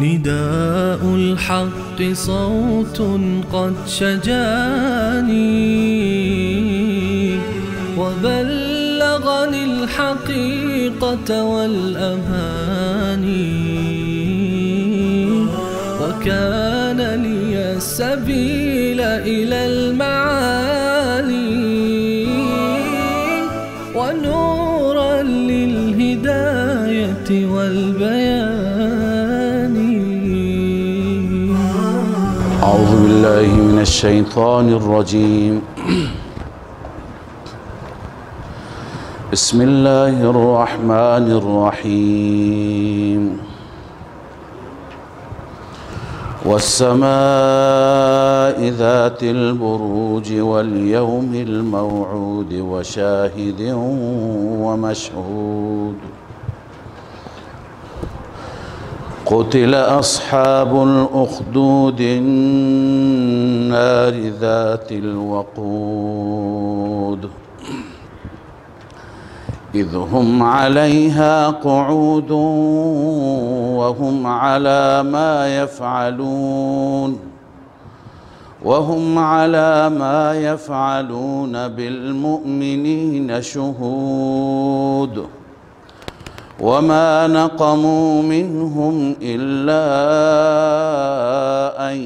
نداء الحق صوت قد شجاني وبلغني الحقيقة والأماني وكان لي السبيل إلى المعالي ونورا للهداية والبيان. أعوذ بالله من الشيطان الرجيم. بسم الله الرحمن الرحيم. والسماء ذات البروج واليوم الموعود وشاهد ومشهود. قتل أصحاب الأخدود النار ذات الوقود إذ هم عليها قعود وهم على ما يفعلون بالمؤمنين شهود. وما نقموا منهم إلا أن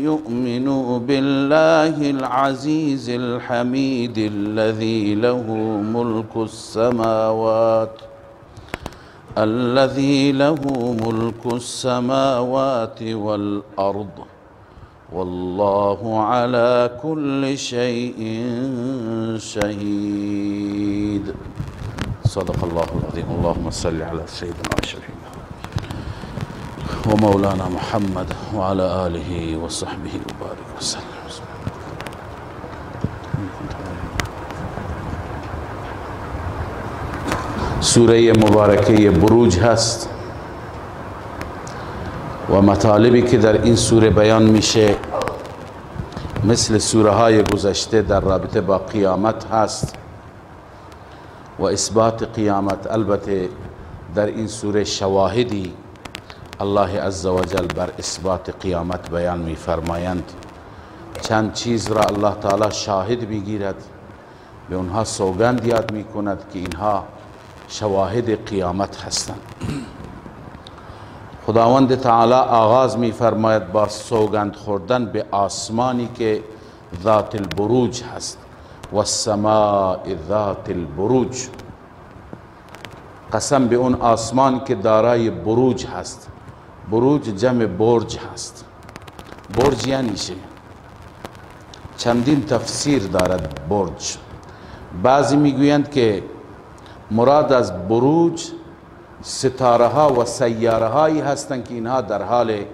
يؤمنوا بالله العزيز الحميد الذي له ملك السماوات والأرض والله على كل شيء شهيد. صدق الله العظيم. اللهم صل على سيدنا وشفيعنا ومولانا محمد وعلى آله وصحبه وبارك وسلم. سوره مبارکه بروج هست و مطالبی که در این سوره بیان میشه مثل سوره های گذشته در رابطه با قیامت هست و اثبات قیامت. البته در این سوره شواهدی الله عزوجل بر اثبات قیامت بیان می‌فرمایند. چند چیز را الله تعالی شاهد می‌گیرد، به اونها سوگند یاد می‌کند که اینها شواهد قیامت هستند. خداوند تعالی آغاز می‌فرماید با سوگند خوردن به آسمانی که ذات البروج هست. والسماء ذات البروج، قسم به اون آسمان که دارای بروج هست. بروج جمع برج هست. برج یعنی چه؟ چندین تفسیر دارد برج. بعضی میگویند که مراد از بروج ستاره ها و سیاره هایی هستند که اینها در حال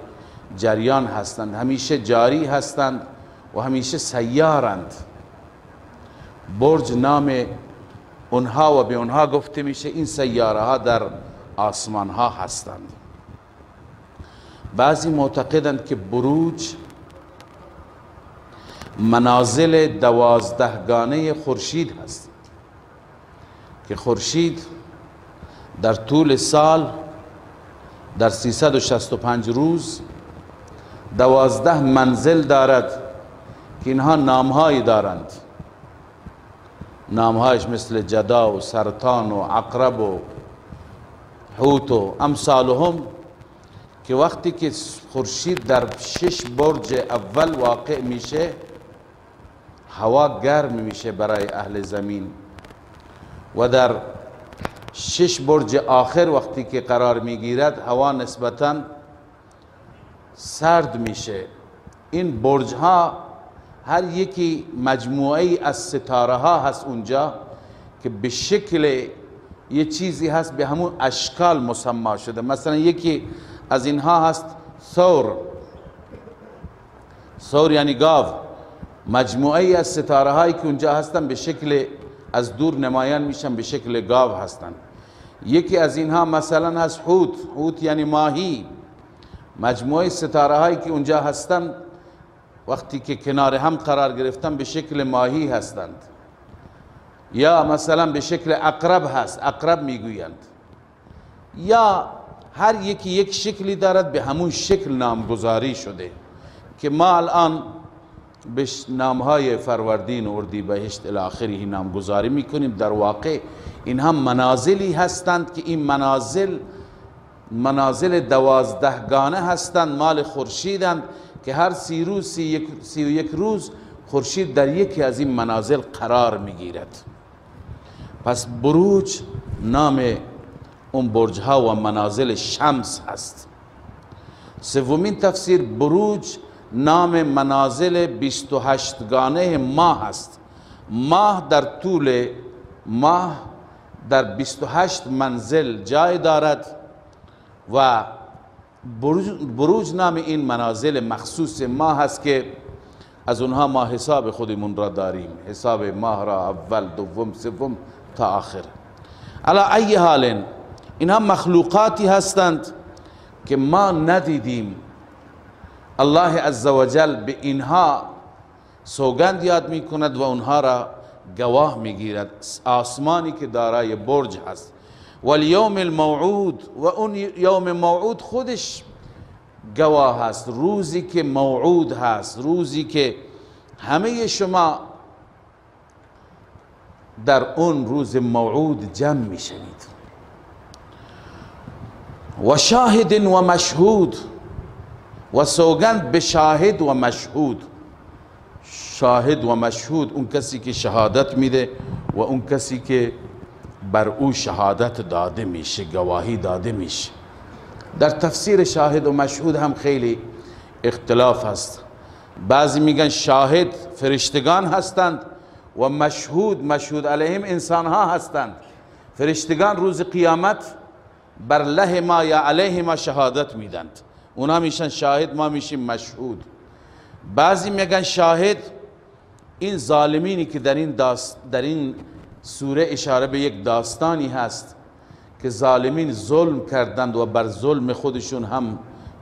جریان هستند، همیشه جاری هستند و همیشه سیارند. برج نام اونها و به اونها گفته میشه این سیاره ها در آسمان ها هستند. بعضی معتقدند که بروج منازل 12 گانه خورشید هست که خورشید در طول سال در 365 روز 12 منزل دارد که اینها نامهایی دارند. نامهایش مثل جدا و سرطان و عقرب و حوت و امثالهم، که وقتی که خورشید در 6 برج اول واقع میشه هوا گرم میشه برای اهل زمین و در 6 برج آخر وقتی که قرار میگیرد هوا نسبتاً سرد میشه. این برج ها هر یکی مجموعه از ستاره ها هست اونجا که به شکل یه چیزی هست به همون اشکال مسما شده. مثلا یکی از اینها هست ثور یعنی گاو. مجموعه از ستاره هایی که اونجا هستن به شکل از دور نمایان میشن به شکل گاو هستن. یکی از اینها مثلا هست حوت یعنی ماهی. مجموعه ستاره هایی که اونجا هستن وقتی که کنار هم قرار گرفتن به شکل ماهی هستند. یا مثلا به شکل عقرب هست، عقرب میگویند. یا هر یکی یک شکلی دارد به همون شکل نامگذاری شده که ما الان به نامهای فروردین و اردیبهشت الی آخره نامگذاری میکنیم. در واقع اینها منازلی هستند که این منازل 12 گانه هستند، مال خورشیدند که هر 31 روز خورشید در یکی از این منازل قرار میگیرد. پس بروج نام اون برج ها و منازل شمس هست. سومین تفسیر بروج نام منازل 28 گانه ماه هست. ماه در طول ماه در 28 منزل جای دارد و بروج نام این منازل مخصوص ماه هست که از اونها ما حساب خودمون را داریم، حساب ماه را اول دوم سوم تا آخر. علی ای حال اینها مخلوقاتی هستند که ما ندیدیم. الله عزوجل به اینها سوگند یاد می کند و اونها را گواه می گیرد. آسمانی که دارای برج هست و الیوم الموعود و اون یوم موعود خودش گواه هست. روزی که موعود هست، روزی که همه شما در اون روز موعود جمع می شوید. و شاهد و مشهود و سوگند به شاهد و مشهود. شاهد و مشهود اون کسی که شهادت میده و اون کسی که بر او شهادت داده میشه، گواهی داده میشه. در تفسیر شاهد و مشهود هم خیلی اختلاف هست. بعضی میگن شاهد فرشتگان هستند و مشهود علیهم انسان ها هستند. فرشتگان روز قیامت بر له ما یا علیه ما شهادت میدند، اونا میشن شاهد، ما میشیم مشهود. بعضی میگن شاهد این ظالمینی که در این سوره اشاره به یک داستانی هست که ظالمین ظلم کردند و بر ظلم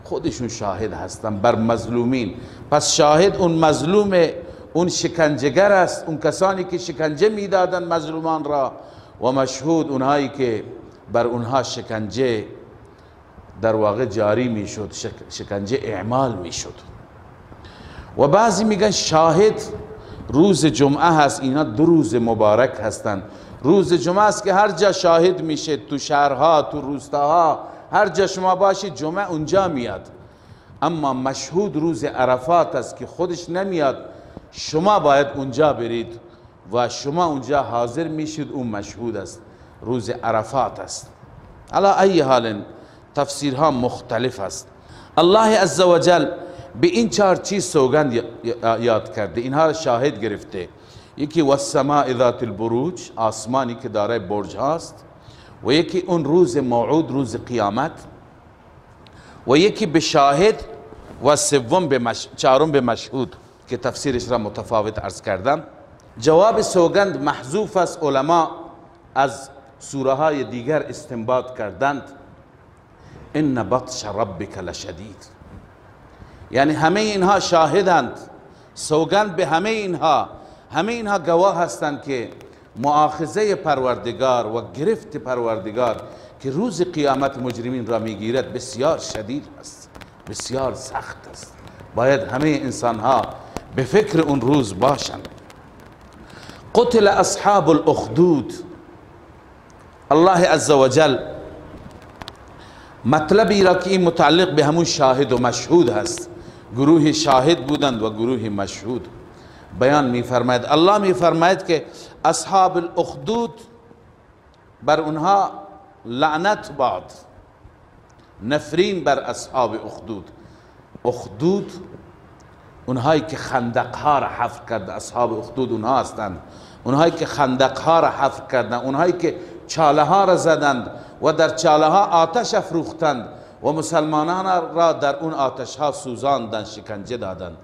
خودشون شاهد هستند بر مظلومین. پس شاهد اون مظلوم، اون شکنجهگر است، اون کسانی که شکنجه میدادند مظلومان را، و مشهود اونهایی که بر اونها شکنجه در واقع جاری میشد، شکنجه اعمال میشد. و بعضی میگن شاهد روز جمعه هست. اینا 2 روز مبارک هستند. روز جمعه است که هر جا شاهد میشه، تو شهرها، تو روستاها، هر جا شما باشید جمعه اونجا میاد. اما مشهود روز عرفات است که خودش نمیاد، شما باید اونجا برید و شما اونجا حاضر میشید، اون مشهود است، روز عرفات است. علی ای حال تفسیرها مختلف است. الله عزوجل به این 4 چیز سوگند یاد کرده، اینها را شاهد گرفته. یکی والسماء ذات البروج، آسمانی که دارای برج هاست، و یکی اون روز موعود، روز قیامت، و یکی به شاهد، و چهارم به مشهود که تفسیرش را متفاوت عرض کردم. جواب سوگند محذوف است. علما از سوره های دیگر استنباط کردند ان بطش ربک لشدید، یعنی همه اینها شاهدند، سوگند به همه اینها گواه هستند که مؤاخذه پروردگار و گرفت پروردگار که روز قیامت مجرمین را میگیرد بسیار شدید است، بسیار سخت است. باید همه انسان ها به فکر اون روز باشند. قتل اصحاب الاخدود. الله عزوجل مطلبی را که این متعلق به همون شاهد و مشهود هست، گروه شاهد بودند و گروه مشهود، بیان میفرماید. الله میفرماید که اصحاب الاخدود بر اونها لعنت باد، نفرین بر اصحاب اخدود. اخدود اونهایی که خندق ها را حفر کرد، اصحاب اخدود اونها هستند، اونهایی که خندق ها را حفر کردند، اونهایی که چاله ها را زدند و در چاله ها آتش افروختند و مسلمانان را در اون آتش ها سوزاندند، شکنجه دادند.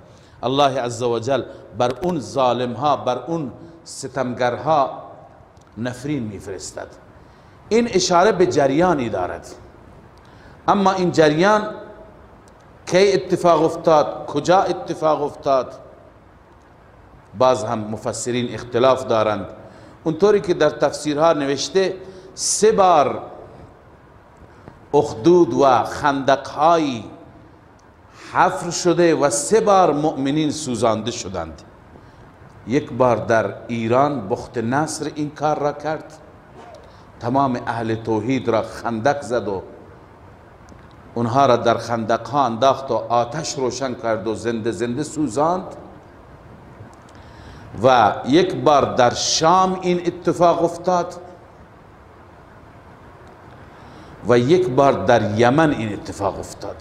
الله عزوجل بر اون ظالم ها، بر اون ستمگرها نفرین میفرستد. این اشاره به جریانی دارد، اما این جریان کی اتفاق افتاد، کجا اتفاق افتاد، باز هم مفسرین اختلاف دارند. اونطوری که در تفسیرها نوشته 3 بار اخدود و خندق‌های حفر شده و 3 بار مؤمنین سوزانده شدند. 1 بار در ایران بخت نصر این کار را کرد، تمام اهل توحید را خندق زد و اونها را در خندق‌ها انداخت و آتش روشن کرد و زنده زنده سوزاند. و 1 بار در شام این اتفاق افتاد و 1 بار در یمن این اتفاق افتاد.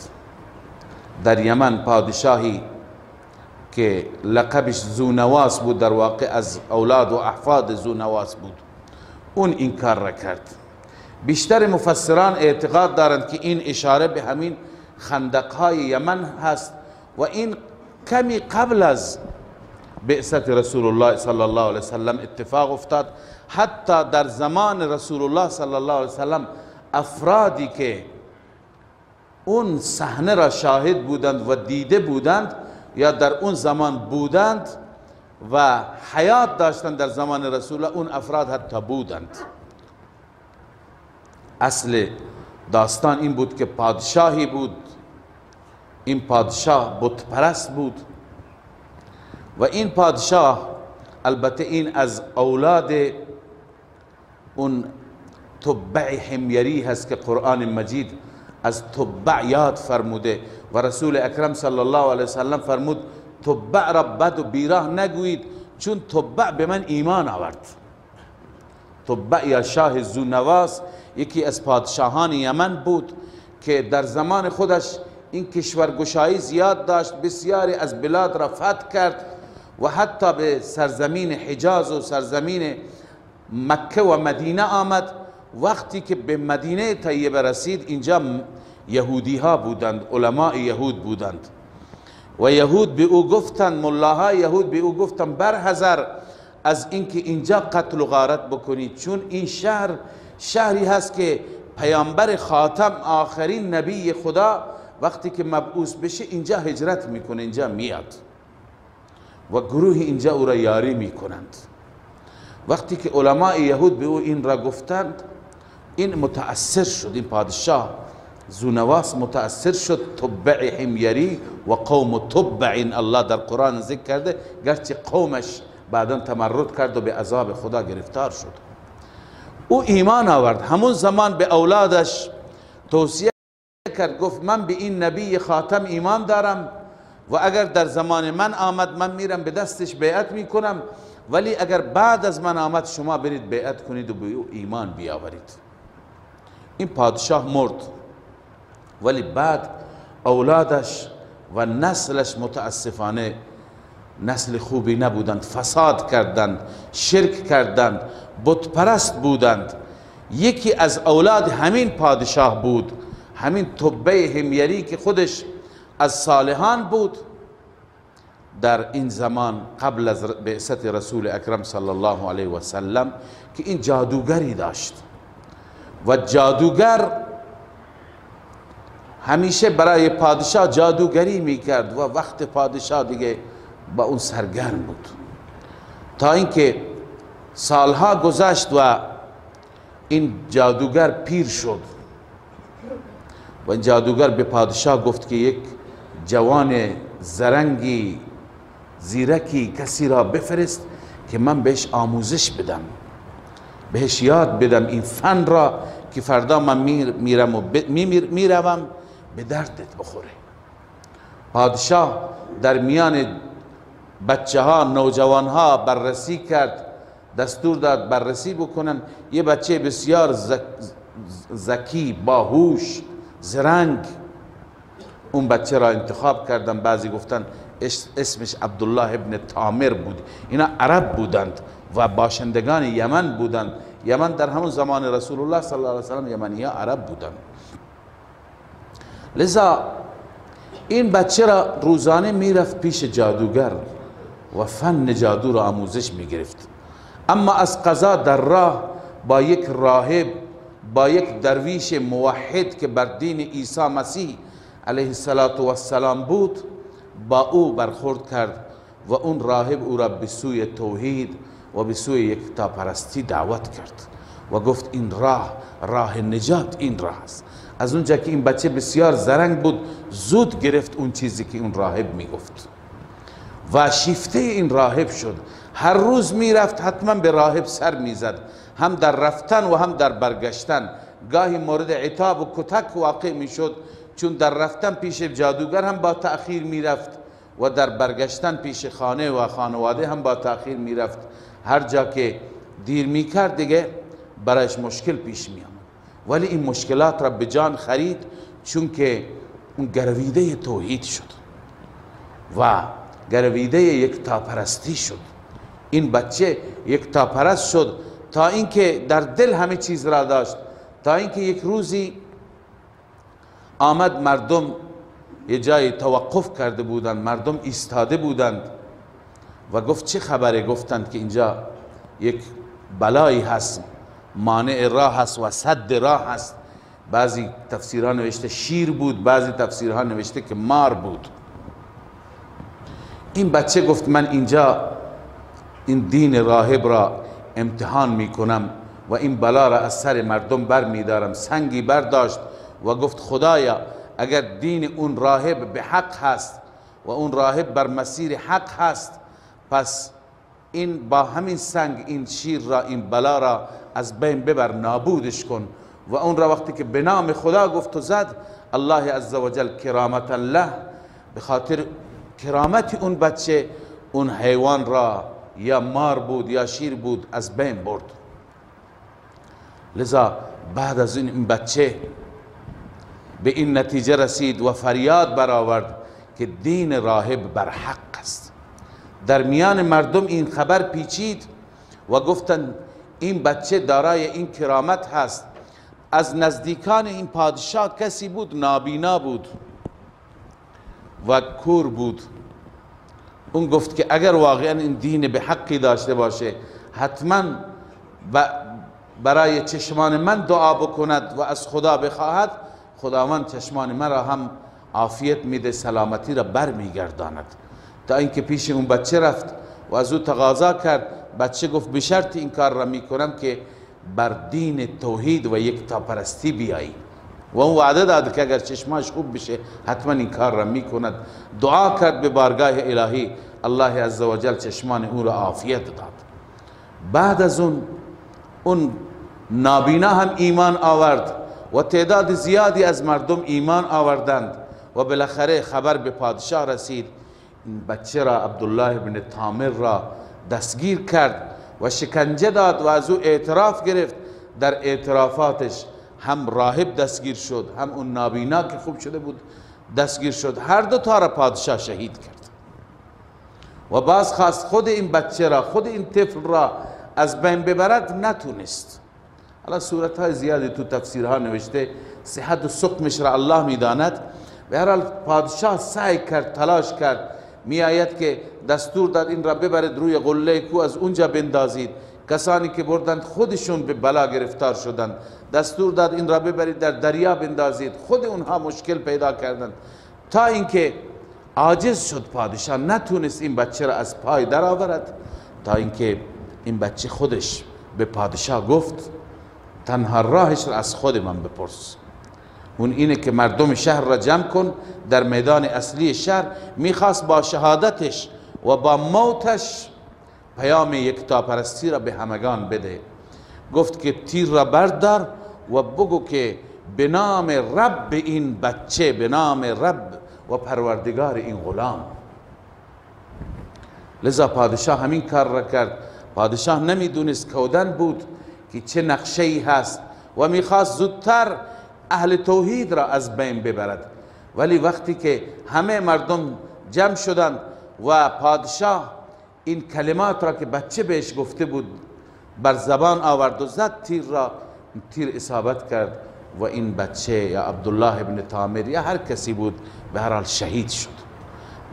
در یمن پادشاهی که لقبش زونواس بود، در واقع از اولاد و احفاد زونواس بود، اون این کار را کرد. بیشتر مفسران اعتقاد دارند که این اشاره به همین خندق‌های یمن هست و این کمی قبل از بعثت رسول الله صلی الله علیه وسلم اتفاق افتاد. حتی در زمان رسول الله صلی الله علیه وسلم افرادی که اون صحنه را شاهد بودند و دیده بودند یا در اون زمان بودند و حیات داشتند در زمان رسول الله، اون افراد حتی بودند. اصل داستان این بود که پادشاهی بود، این پادشاه بت پرست بود و این پادشاه، البته این از اولاد اون تبع حمیری هست که قرآن مجید از تبع یاد فرموده و رسول اکرم صلی الله علیه وسلم فرمود تبع را بد و بیراه نگویید چون تبع به من ایمان آورد. تبع یا شاه زونواس یکی از پادشاهان یمن بود که در زمان خودش این کشورگشایی زیاد داشت، بسیاری از بلاد را فتح کرد و حتی به سرزمین حجاز و سرزمین مکه و مدینه آمد. وقتی که به مدینه طیبه رسید، اینجا یهودی ها بودند، علماء یهود بودند و یهود به او گفتند، ملاهای یهود به او گفتند برحذر از اینکه اینجا قتل و غارت بکنید، چون این شهری هست که پیامبر خاتم آخرین نبی خدا وقتی که مبعوث بشه اینجا هجرت میکنه، اینجا میاد و گروهی اینجا او را یاری میکنند. وقتی که علماء یهود به او این را گفتند، این متأثر شد، این پادشاه زونواس متأثر شد. تبع حمیری و قوم تبع الله در قرآن ذکر کرده، گرچه قومش بعدا تمرد کرد و به عذاب خدا گرفتار شد. او ایمان آورد، همون زمان به اولادش توصیه کرد، گفت من به این نبی خاتم ایمان دارم و اگر در زمان من آمد من میرم به دستش بیعت میکنم، ولی اگر بعد از من آمد شما برید بیعت کنید و به او ایمان بیاورید. این پادشاه مرد، ولی بعد اولادش و نسلش متاسفانه نسل خوبی نبودند، فساد کردند، شرک کردند، بت پرست بودند. یکی از اولاد همین پادشاه بود، همین تبع حمیری که خودش از صالحان بود. در این زمان قبل از بعثت رسول اکرم صلی الله علیه و سلم که این جادوگری داشت و جادوگر همیشه برای پادشاه جادوگری میکرد و وقت پادشاه دیگه با اون سرگرم بود، تا اینکه سالها گذشت و این جادوگر پیر شد و این جادوگر به پادشاه گفت که یک جوان زرنگی زیرکی کسی را بفرست که من بهش آموزش بدم، بهش یاد بدم این فن را که فردا من میرم و میروم به دردت بخوره. پادشاه در میان بچه ها، نوجوان ها بررسی کرد، دستور داد بررسی بکنن. یه بچه بسیار ذکی، باهوش، زرنگ، اون بچه را انتخاب کردن. بعضی گفتن اسمش عبدالله ابن تامر بود. اینا عرب بودند و باشندگان یمن بودند. یمن در همون زمان رسول الله صلی الله علیه وسلم یمنی ها عرب بودند. لذا این بچه را روزانه میرفت پیش جادوگر و فن جادو را آموزش میگرفت. اما از قضا در راه با یک راهب، با یک درویش موحد که بر دین عیسی مسیح علیه السلام بود، با او برخورد کرد و اون راهب او را به سوی توحید و به سوی یکتاپرستی دعوت کرد و گفت این راه نجات این راه است. از اونجا که این بچه بسیار زرنگ بود، زود گرفت اون چیزی که اون راهب میگفت و شیفته این راهب شد. هر روز میرفت حتما به راهب سر میزد، هم در رفتن و هم در برگشتن. گاهی مورد عتاب و کتک واقع میشد، چون در رفتن پیش جادوگر هم با تأخیر میرفت و در برگشتن پیش خانه و خانواده هم با تأخیر میرفت. هر جا که دیر میکرد دیگه برایش مشکل پیش میآمد، ولی این مشکلات را به جان خرید، چون که اون گرویده توحید شد و گرویده یکتاپرستی شد. این بچه یکتاپرست شد تا اینکه در دل همه چیز را داشت، تا اینکه یک روزی آمد، مردم یه جای توقف کرده بودند، مردم ایستاده بودند و گفت چه خبره؟ گفتند که اینجا یک بلایی هست، مانع راه هست و سد راه هست. بعضی تفسیرها نوشته شیر بود، بعضی تفسیرها نوشته که مار بود. این بچه گفت من اینجا این دین راهب را امتحان میکنم و این بلا را از سر مردم بر میدارم. سنگی برداشت و گفت خدایا اگر دین اون راهب به حق هست و اون راهب بر مسیر حق هست، پس این با همین سنگ این شیر را، این بلا را از بین ببر، نابودش کن. و اون را وقتی که به نام خدا گفت و زد، الله عزوجل کرامت الله، به خاطر کرامت اون بچه اون حیوان را، یا مار بود یا شیر بود، از بین برد. لذا بعد از این بچه به این نتیجه رسید و فریاد برآورد که دین راهب بر حق است. در میان مردم این خبر پیچید و گفتند این بچه دارای این کرامت هست. از نزدیکان این پادشاه کسی بود نابینا بود و کور بود. اون گفت که اگر واقعا این دین به حقی داشته باشه، حتما برای چشمان من دعا بکند و از خدا بخواهد، خداوند چشمان من را هم عافیت میده، سلامتی را بر میگرداند. تا اینکه پیش اون بچه رفت و از او تقاضا کرد. بچه گفت به شرط این کار را میکنم که بر دین توحید و یکتاپرستی بیایی. و اون وعده داد که اگر چشماش خوب بشه حتما این کار را میکند. دعا کرد به بارگاه الهی، الله عزوجل چشمان او را عافیت داد. بعد از اون نابینا هم ایمان آورد و تعداد زیادی از مردم ایمان آوردند و بالاخره خبر به پادشاه رسید. این بچه را، عبدالله بن تامر را دستگیر کرد و شکنجه داد و از او اعتراف گرفت. در اعترافاتش هم راهب دستگیر شد، هم اون نابینا که خوب شده بود دستگیر شد. هر دو تا را پادشاه شهید کرد و باز خواست خود این بچه را، خود این طفل را از بین ببرد، نتونست. حالا صورتهای زیادی تو تفسیرها نوشته، صحت و سقمش را الله میداند. به هر حال پادشاه سعی کرد، تلاش کرد. می آید که دستور داد این را ببرید روی قله کو، از اونجا بندازید. کسانی که بردند خودشون به بلا گرفتار شدند. دستور داد این را ببرید در دریا بندازید، خود اونها مشکل پیدا کردند. تا اینکه عاجز شد پادشاه، نتونست این بچه را از پای در آورد. تا اینکه این بچه خودش به پادشاه گفت تنها راهش را از خود من بپرس. اون اینه که مردم شهر را جمع کن در میدان اصلی شهر. میخواست با شهادتش و با موتش پیام یکتاپرستی را به همگان بده. گفت که تیر را بردار و بگو که به نام رب این بچه، به نام رب و پروردگار این غلام. لذا پادشاه همین کار را کرد. پادشاه نمیدونست، کودن بود که چه نقشه‌ای هست و میخواست زودتر اهل توحید را از بین ببرد. ولی وقتی که همه مردم جمع شدند و پادشاه این کلمات را که بچه بهش گفته بود بر زبان آورد و زد تیر را، تیر اصابت کرد و این بچه یا عبدالله ابن تامر یا هر کسی بود به هر حال شهید شد.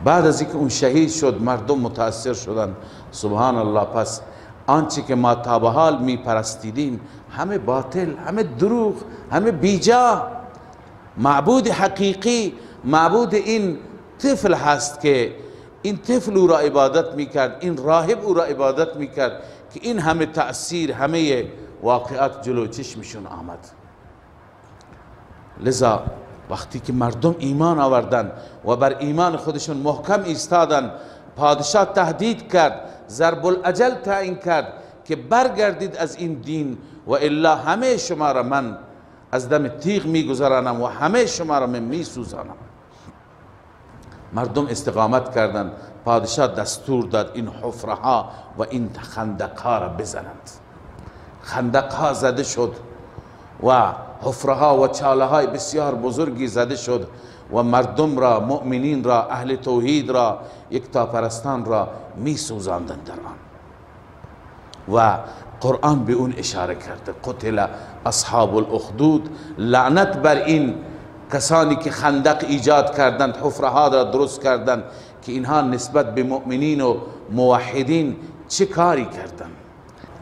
بعد از اینکه اون شهید شد مردم متاثر شدن. سبحان الله، پس آنچه که ما تا به حال می پرستیدیم همه باطل، همه دروغ، همه بیجا. معبود حقیقی معبود این طفل هست که این طفل او را عبادت میکرد، این راهب او را عبادت میکرد که این همه تأثیر، همه واقعات جلو چشمشون آمد. لذا وقتی که مردم ایمان آوردن و بر ایمان خودشون محکم ایستادن، پادشاه تهدید کرد، ضرب الاجل تعیین کرد که برگردید از این دین و الا همه شما را من از دم تیغ میگذرانم و همه شما را من میسوزانم. مردم استقامت کردند. پادشاه دستور داد این حفرها و این خندقها را بزنند. خندقها زده شد و حفرها و چاله های بسیار بزرگی زده شد و مردم را، مؤمنین را، اهل توحید را، یکتاپرستان را می سوزاندند در آن. و قرآن به اون اشاره کرده، قتل اصحاب الاخدود، لعنت بر این کسانی که خندق ایجاد کردند، حفرها را درست کردند که اینها نسبت به مؤمنین و موحدین چه کاری کردند.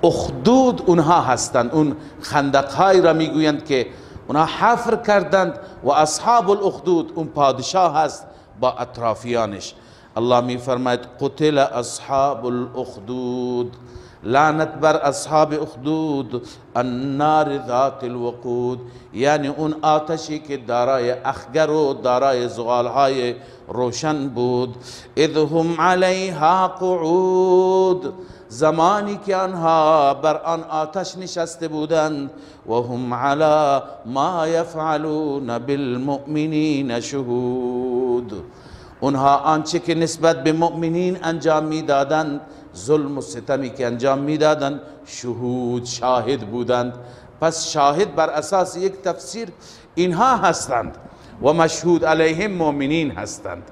اخدود اونها هستند، اون خندقهایی را میگویند که اونها حفر کردند و اصحاب الاخدود اون پادشاه هست با اطرافیانش. الله میفرماید قتل اصحاب الاخدود، لعنت بر اصحاب اخدود، النار ذات الوقود، یعنی اون آتشی که دارای اخگر و دارای زغالهای روشن بود. اذ هم علیها قعود، زمانی که آنها بر آن آتش نشسته بودند، و هم علی ما یفعلون بالمؤمنین شهود، اونها آنچه که نسبت به مؤمنین انجام میدادند، ظلم و ستمی که انجام میدادند، شهود، شاهد بودند. پس شاهد بر اساس یک تفسیر اینها هستند و مشهود علیهم مؤمنین هستند.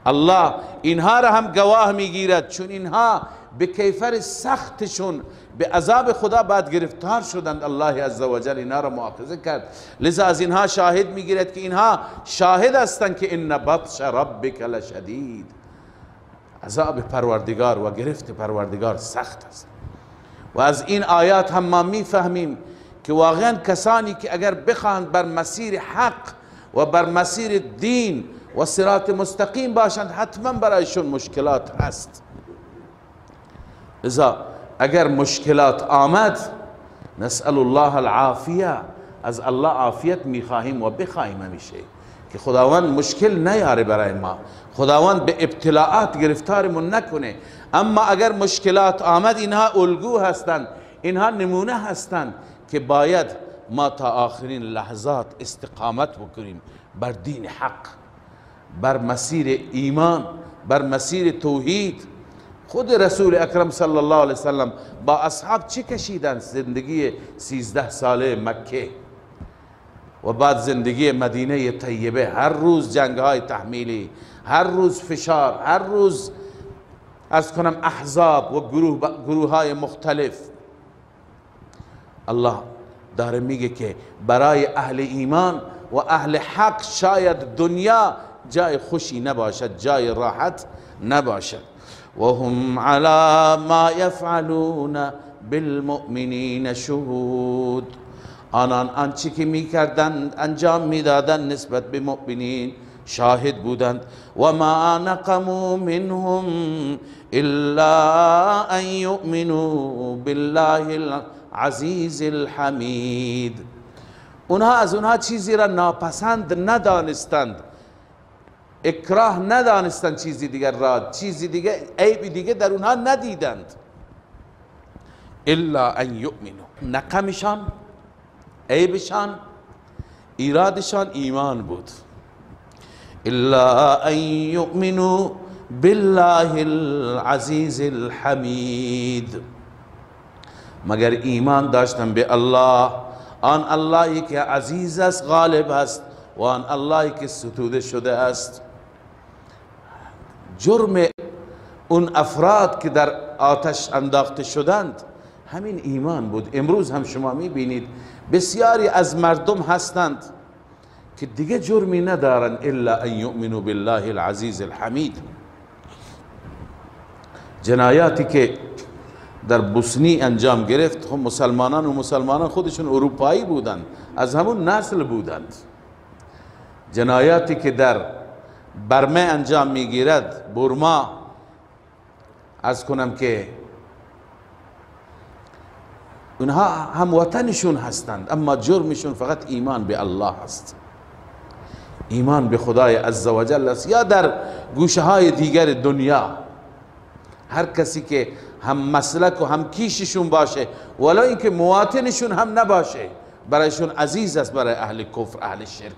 الله اینها را هم گواه میگیرد، چون اینها به کیفر سختشون به عذاب خدا بعد گرفتار شدند. الله عزوجل اینها را مؤاخذه کرد، لذا از اینها شاهد میگیرد که اینها شاهد هستند که ان بطش ربک لشدید، عذاب پروردگار و گرفت پروردگار سخت است. و از این آیات هم ما میفهمیم که واقعا کسانی که اگر بخواهند بر مسیر حق و بر مسیر دین و صراط مستقیم باشند، حتما برایشون مشکلات هست. لذا اگر مشکلات آمد، نسأل الله العافیه، از الله عافیت میخواهیم و بخواهیم همیشه که خداوند مشکل نیاره برای ما، خداوند به ابتلاعات گرفتارمون نکنه. اما اگر مشکلات آمد، اینها الگو هستند، اینها نمونه هستند که باید ما تا آخرین لحظات استقامت بکنیم بر دین حق، بر مسیر ایمان، بر مسیر توحید. خود رسول اکرم صلی الله علیه وسلم با اصحاب چه کشیدند؟ زندگی 13 ساله مکه و بعد زندگی مدینه طیبه، هر روز جنگ های تحمیلی، هر روز فشار، هر روز عرض کنم احزاب و گروه های مختلف. الله داره میگه که برای اهل ایمان و اهل حق شاید دنیا جای خوشی نباشد، جای راحت نباشد. و هم علی ما یفعلون بالمؤمنین شهود، آنان آنچه که میکردند انجام میدادند نسبت به مؤمنین شاهد بودند. و ما نقموا منهم الا ان یؤمنوا بالله العزیز الحمید، اونها از اونها چیزی را ناپسند ندانستند، اکراه ندانستند، چیزی دیگر را، چیزی دیگر، عیبی دیگر در اونها ندیدند. الا ان یؤمنوا، نقمشان، عیبشان، ایرادشان ایمان بود. الا ان یؤمنوا بالله العزیز الحمید، مگر ایمان داشتن به الله، آن اللهی که عزیز است، غالب است، و آن اللهی که ستوده شده است. جرم اون افراد که در آتش انداخته شدند همین ایمان بود. امروز هم شما میبینید بسیاری از مردم هستند که دیگه جرمی ندارن الا ان یؤمنوا بالله العزیز الحمید. جنایاتی که در بوسنی انجام گرفت، خب مسلمانان خودشون اروپایی بودند، از همون نسل بودند. جنایاتی که در برمه انجام میگیرد، برما، از کنم که اونها هم وطنشون هستند اما جرمشون فقط ایمان به الله هست، ایمان به خدای عزوجل است. یا در گوشه های دیگر دنیا هر کسی که هم مسلک و هم کیششون باشه ولی اینکه مواطنشون هم نباشه برایشون عزیز است، برای اهل کفر اهل شرک.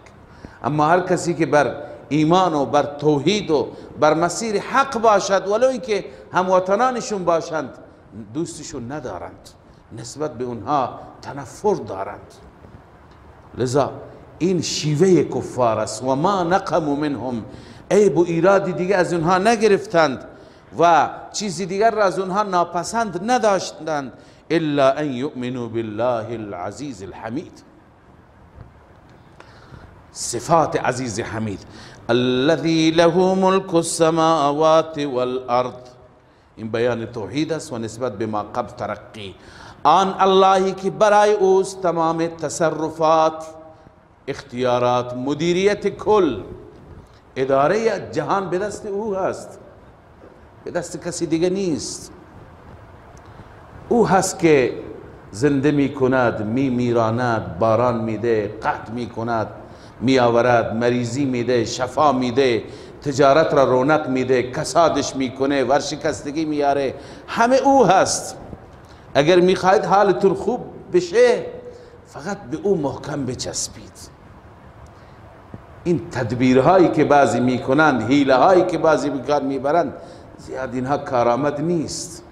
اما هر کسی که بر ایمان و بر توحید و بر مسیر حق باشد ولو اینکه هموطنانشون باشند دوستشون ندارند، نسبت به اونها تنفر دارند. لذا این شیوه کفار است. و ما نقموا منهم، عیب و ایرادی دیگه از اونها نگرفتند و چیزی دیگر را از اونها ناپسند نداشتند الا ان یؤمنوا بالله العزیز الحمید. صفات عزیز حمید، الذي له ملك السماوات والارض، این بیان توحید است و نسبت به ما قبل ترقی. آن اللهی که برای اوست تمام تصرفات، اختیارات، مدیریت کل، اداره جهان به دست او هست، به دست کسی دیگه نیست. او هست که زنده می کند، می میراند، باران میده، قحط می کند، می آورد، مریضی میده، شفا میده، تجارت را رونق میده، کسادش میکنه، ورشکستگی میاره، همه او هست. اگر میخواید حالتون خوب بشه فقط به او محکم بچسبید. این تدبیرهایی که بعضی میکنند، حیله هایی که بعضی بکار میبرند، زیاد اینها کارآمد نیست.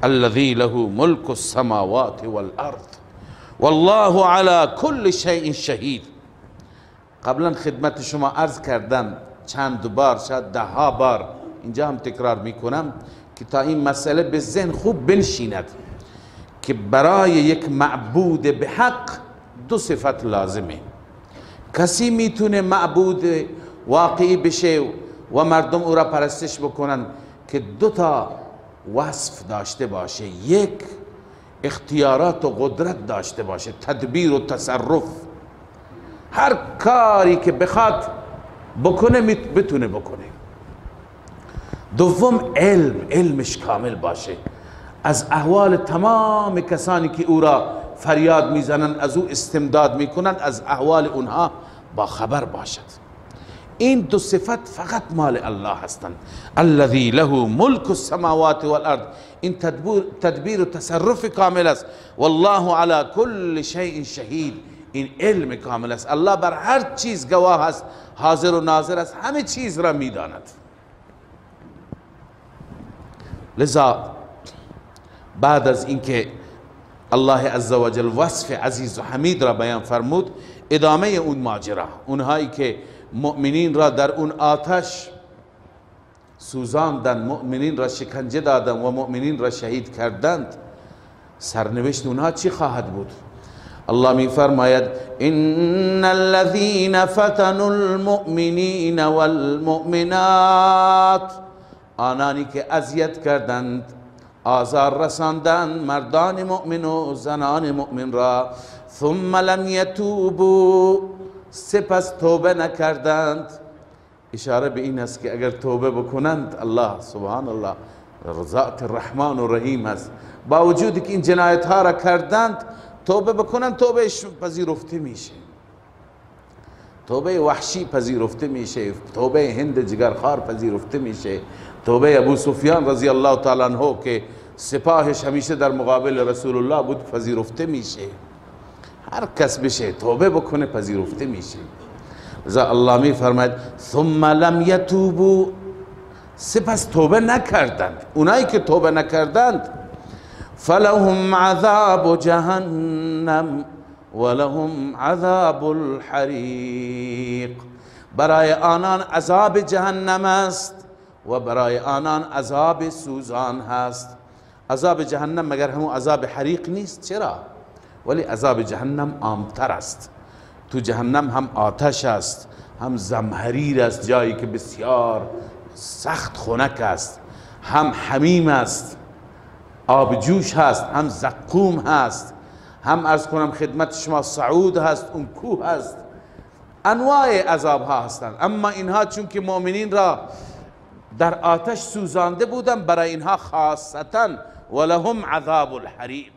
الذي له ملك السماوات والارض والله على كل شيء شهید. قبلا خدمت شما عرض کردم چند بار، شاید 10 بار، اینجا هم تکرار میکنم که تا این مسئله به ذهن خوب بنشیند که برای یک معبود به حق 2 صفت لازمه. کسی میتونه معبود واقعی بشه و مردم او را پرستش بکنن که 2 تا وصف داشته باشه. یک، اختیارات و قدرت داشته باشه، تدبیر و تصرف، هر کاری که بخواد بکنه بتونه بکنه. دوم، علمش کامل باشه، از احوال تمام کسانی که او را فریاد میزنن، از او استمداد میکنن، از احوال اونها با خبر باشد. این 2 صفت فقط مال الله هستند. الذي له ملك السماوات والارض، این تدبیر و تصرف کامل است. والله على كل شيء شهید، این علم کامل است. الله بر هر چیز گواه است، حاضر و ناظر است، همه چیز را میداند. لذا بعد از اینکه الله عزوجل وصف عزیز و حمید را بیان فرمود، ادامه اون ماجرا، اونهایی که مؤمنین را در اون آتش سوزاندند، مؤمنین را شکنجه دادند و مؤمنین را شهید کردند، سرنوشت اونها چی خواهد بود؟ الله می فرماید ان الذين فتنوا المؤمنین والمؤمنات، آنانی که اذیت کردند، آزار رساندند مردان مؤمن و زنان مؤمن را، ثم لم يتوبوا، سپس توبه نکردند. اشاره به این است که اگر توبه بکنند، الله سبحان الله ذات رحمان و رحیم است، با وجودی که این جنایت ها را کردند توبه بکنند، توبهش پذیرفته میشه، توبه وحشی پذیرفته میشه، توبه هند جگرخوار پذیرفته میشه، توبه ابو سفیان رضی الله تعالی عنه که سپاهش همیشه در مقابل رسول الله بود پذیرفته میشه. هر کس بشه توبه بکنه پذیرفته میشه. لذا الله می فرماید ثم لم یتوبوا، سپس توبه نکردند. اونایی که توبه نکردند فلهم عذاب جهنم ولهم عذاب الحریق، برای آنان عذاب جهنم است و برای آنان عذاب سوزان هست. عذاب جهنم مگر همون عذاب حریق نیست؟ چرا؟ ولی عذاب جهنم عامتر است. تو جهنم هم آتش است، هم زمهریر است، جایی که بسیار سخت خنک است، هم حمیم است، آب جوش هست، هم زقوم هست، هم عرض کنم خدمت شما صعود هست، اون کوه هست، انواع عذاب ها هستند. اما اینها چون که مؤمنین را در آتش سوزانده بودن، برای اینها خاصتا ولهم عذاب الحریق،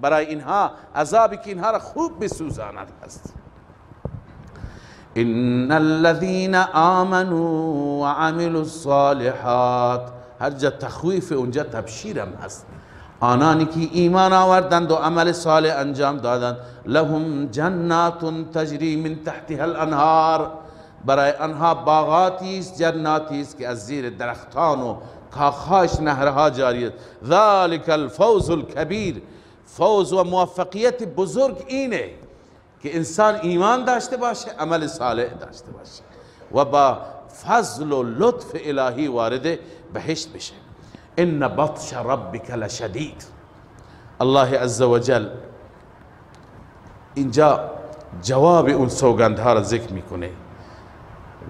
برای اینها عذابی که اینها را خوب بسوزاند هست. ان الذين آمنوا وعملوا الصالحات، هر جا تخویف اونجا تبشیرم هست. آنانی که ایمان آوردند و عمل صالح انجام دادند، لهم جنات تجری من تحتها الانهار، برای آنها باغاتی است، جناتی است که از زیر درختان و کاخهاش نهرها جاری است. ذلک الفوز الکبیر، فوز و موفقیت بزرگ اینه که انسان ایمان داشته باشه، عمل صالح داشته باشه و با فضل و لطف الهی وارد بهشت بشه. ان بطش ربک لشدید. الله عز وجل اینجا جواب اون سوگندها را ذکر میکنه.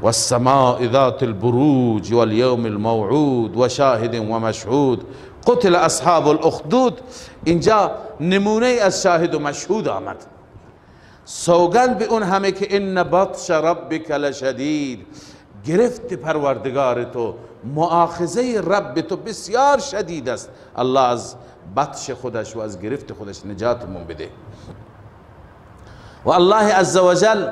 والسماء ذات البروج واليوم الموعود وشاهد ومشهود قتل اصحاب الاخدود. اینجا نمونه از شاهد و مشهود آمد. سوگند به اون همه که ان بطش ربک لشدید، گرفت پروردگار تو، مؤاخذه رب تو بسیار شدید است. الله از بطش خودش و از گرفت خودش نجاتمون بده. و الله عزوجل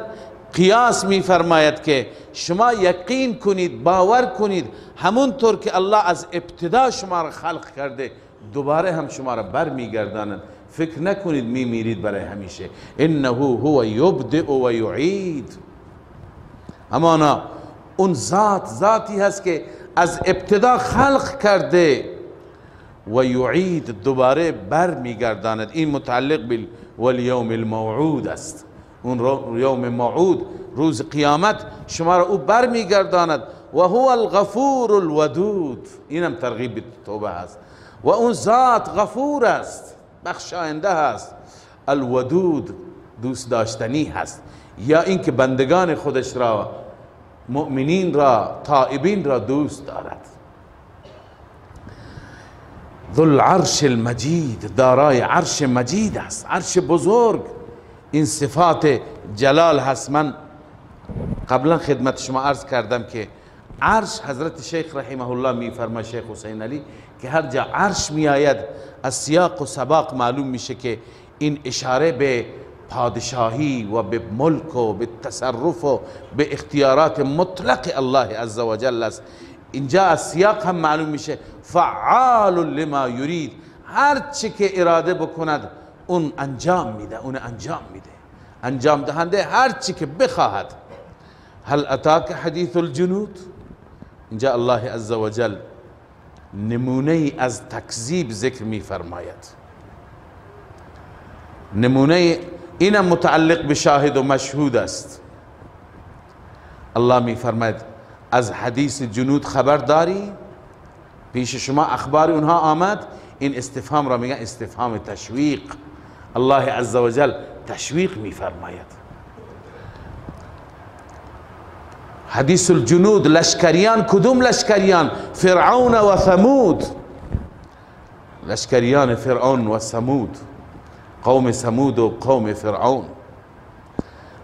قیاس می فرماید که شما یقین کنید، باور کنید، همونطور که الله از ابتدا شما را خلق کرده دوباره هم شما را بر می گرداند. فکر نکنید می میرید برای همیشه. انه هو یبدئ و یعید. همانا اون ذاتی هست که از ابتدا خلق کرده و یعید، دوباره بر میگرداند. این متعلق بالیوم الموعود است. اون یوم موعود، روز قیامت، شما را او بر میگرداند. و هو الغفور الودود، اینم ترغیب به توبه است. و اون ذات غفور است، بخشاینده است، الودود، دوست داشتنی هست. یا اینکه بندگان خودش را، مؤمنین را، تائبین را دوست دارد. ذو العرش المجید، دارای عرش مجید است، عرش بزرگ. این صفات جلال هست. من قبلا خدمت شما عرض کردم که عرش، حضرت شیخ رحمه الله می فرماید، شیخ حسین علی، که هر جا عرش می آید از سیاق و سباق معلوم میشه که این اشاره به پادشاهی و به ملک و به تصرف و به اختیارات مطلق الله عز و جل است. اینجا از سیاق هم معلوم میشه فعال لما یرید، هر چی که اراده بکند اون انجام میده، اون انجام میده، انجام دهنده هر چی که بخواهد. هل اتاک حدیث الجنود، اینجا الله عز و جل نمونه از تکذیب ذکر می فرماید. نمونه اینم متعلق به شاهد و مشهود است. الله می فرماید از حدیث جنود خبر داری؟ پیش شما اخبار اونها آمد؟ این استفهام را میگن استفهام تشویق. الله عز و جل تشویق می فرماید. حدیث الجنود، لشکریان. کدوم لشکریان؟ فرعون و ثمود، لشکریان فرعون و ثمود، قوم ثمود و قوم فرعون.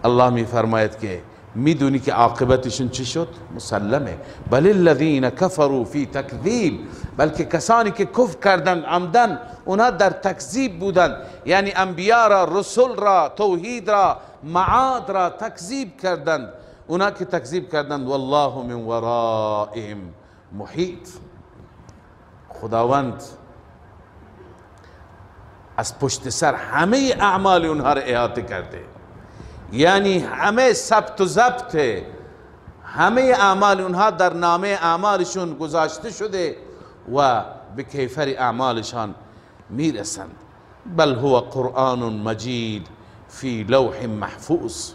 الله می فرماید که میدونی که عاقبتشون چی شد؟ مسلمه. بل الذین کفروا فی تکذیب، بلکه کسانی که کفر کردند عمدن، اونها در تکذیب بودند، یعنی انبیا را، رسول را، توحید را، معاد را تکذیب کردند. اونا که تکذیب کردند والله من ورائهم محیط، خداوند از پشت سر همه اعمال اونها را احاطه کرده، یعنی همه ثبت و ضبط همه اعمال اونها در نامه اعمالشون گذاشته شده و به کیفر اعمالشان میرسند. بل هو قرآن مجید فی لوح محفوظ.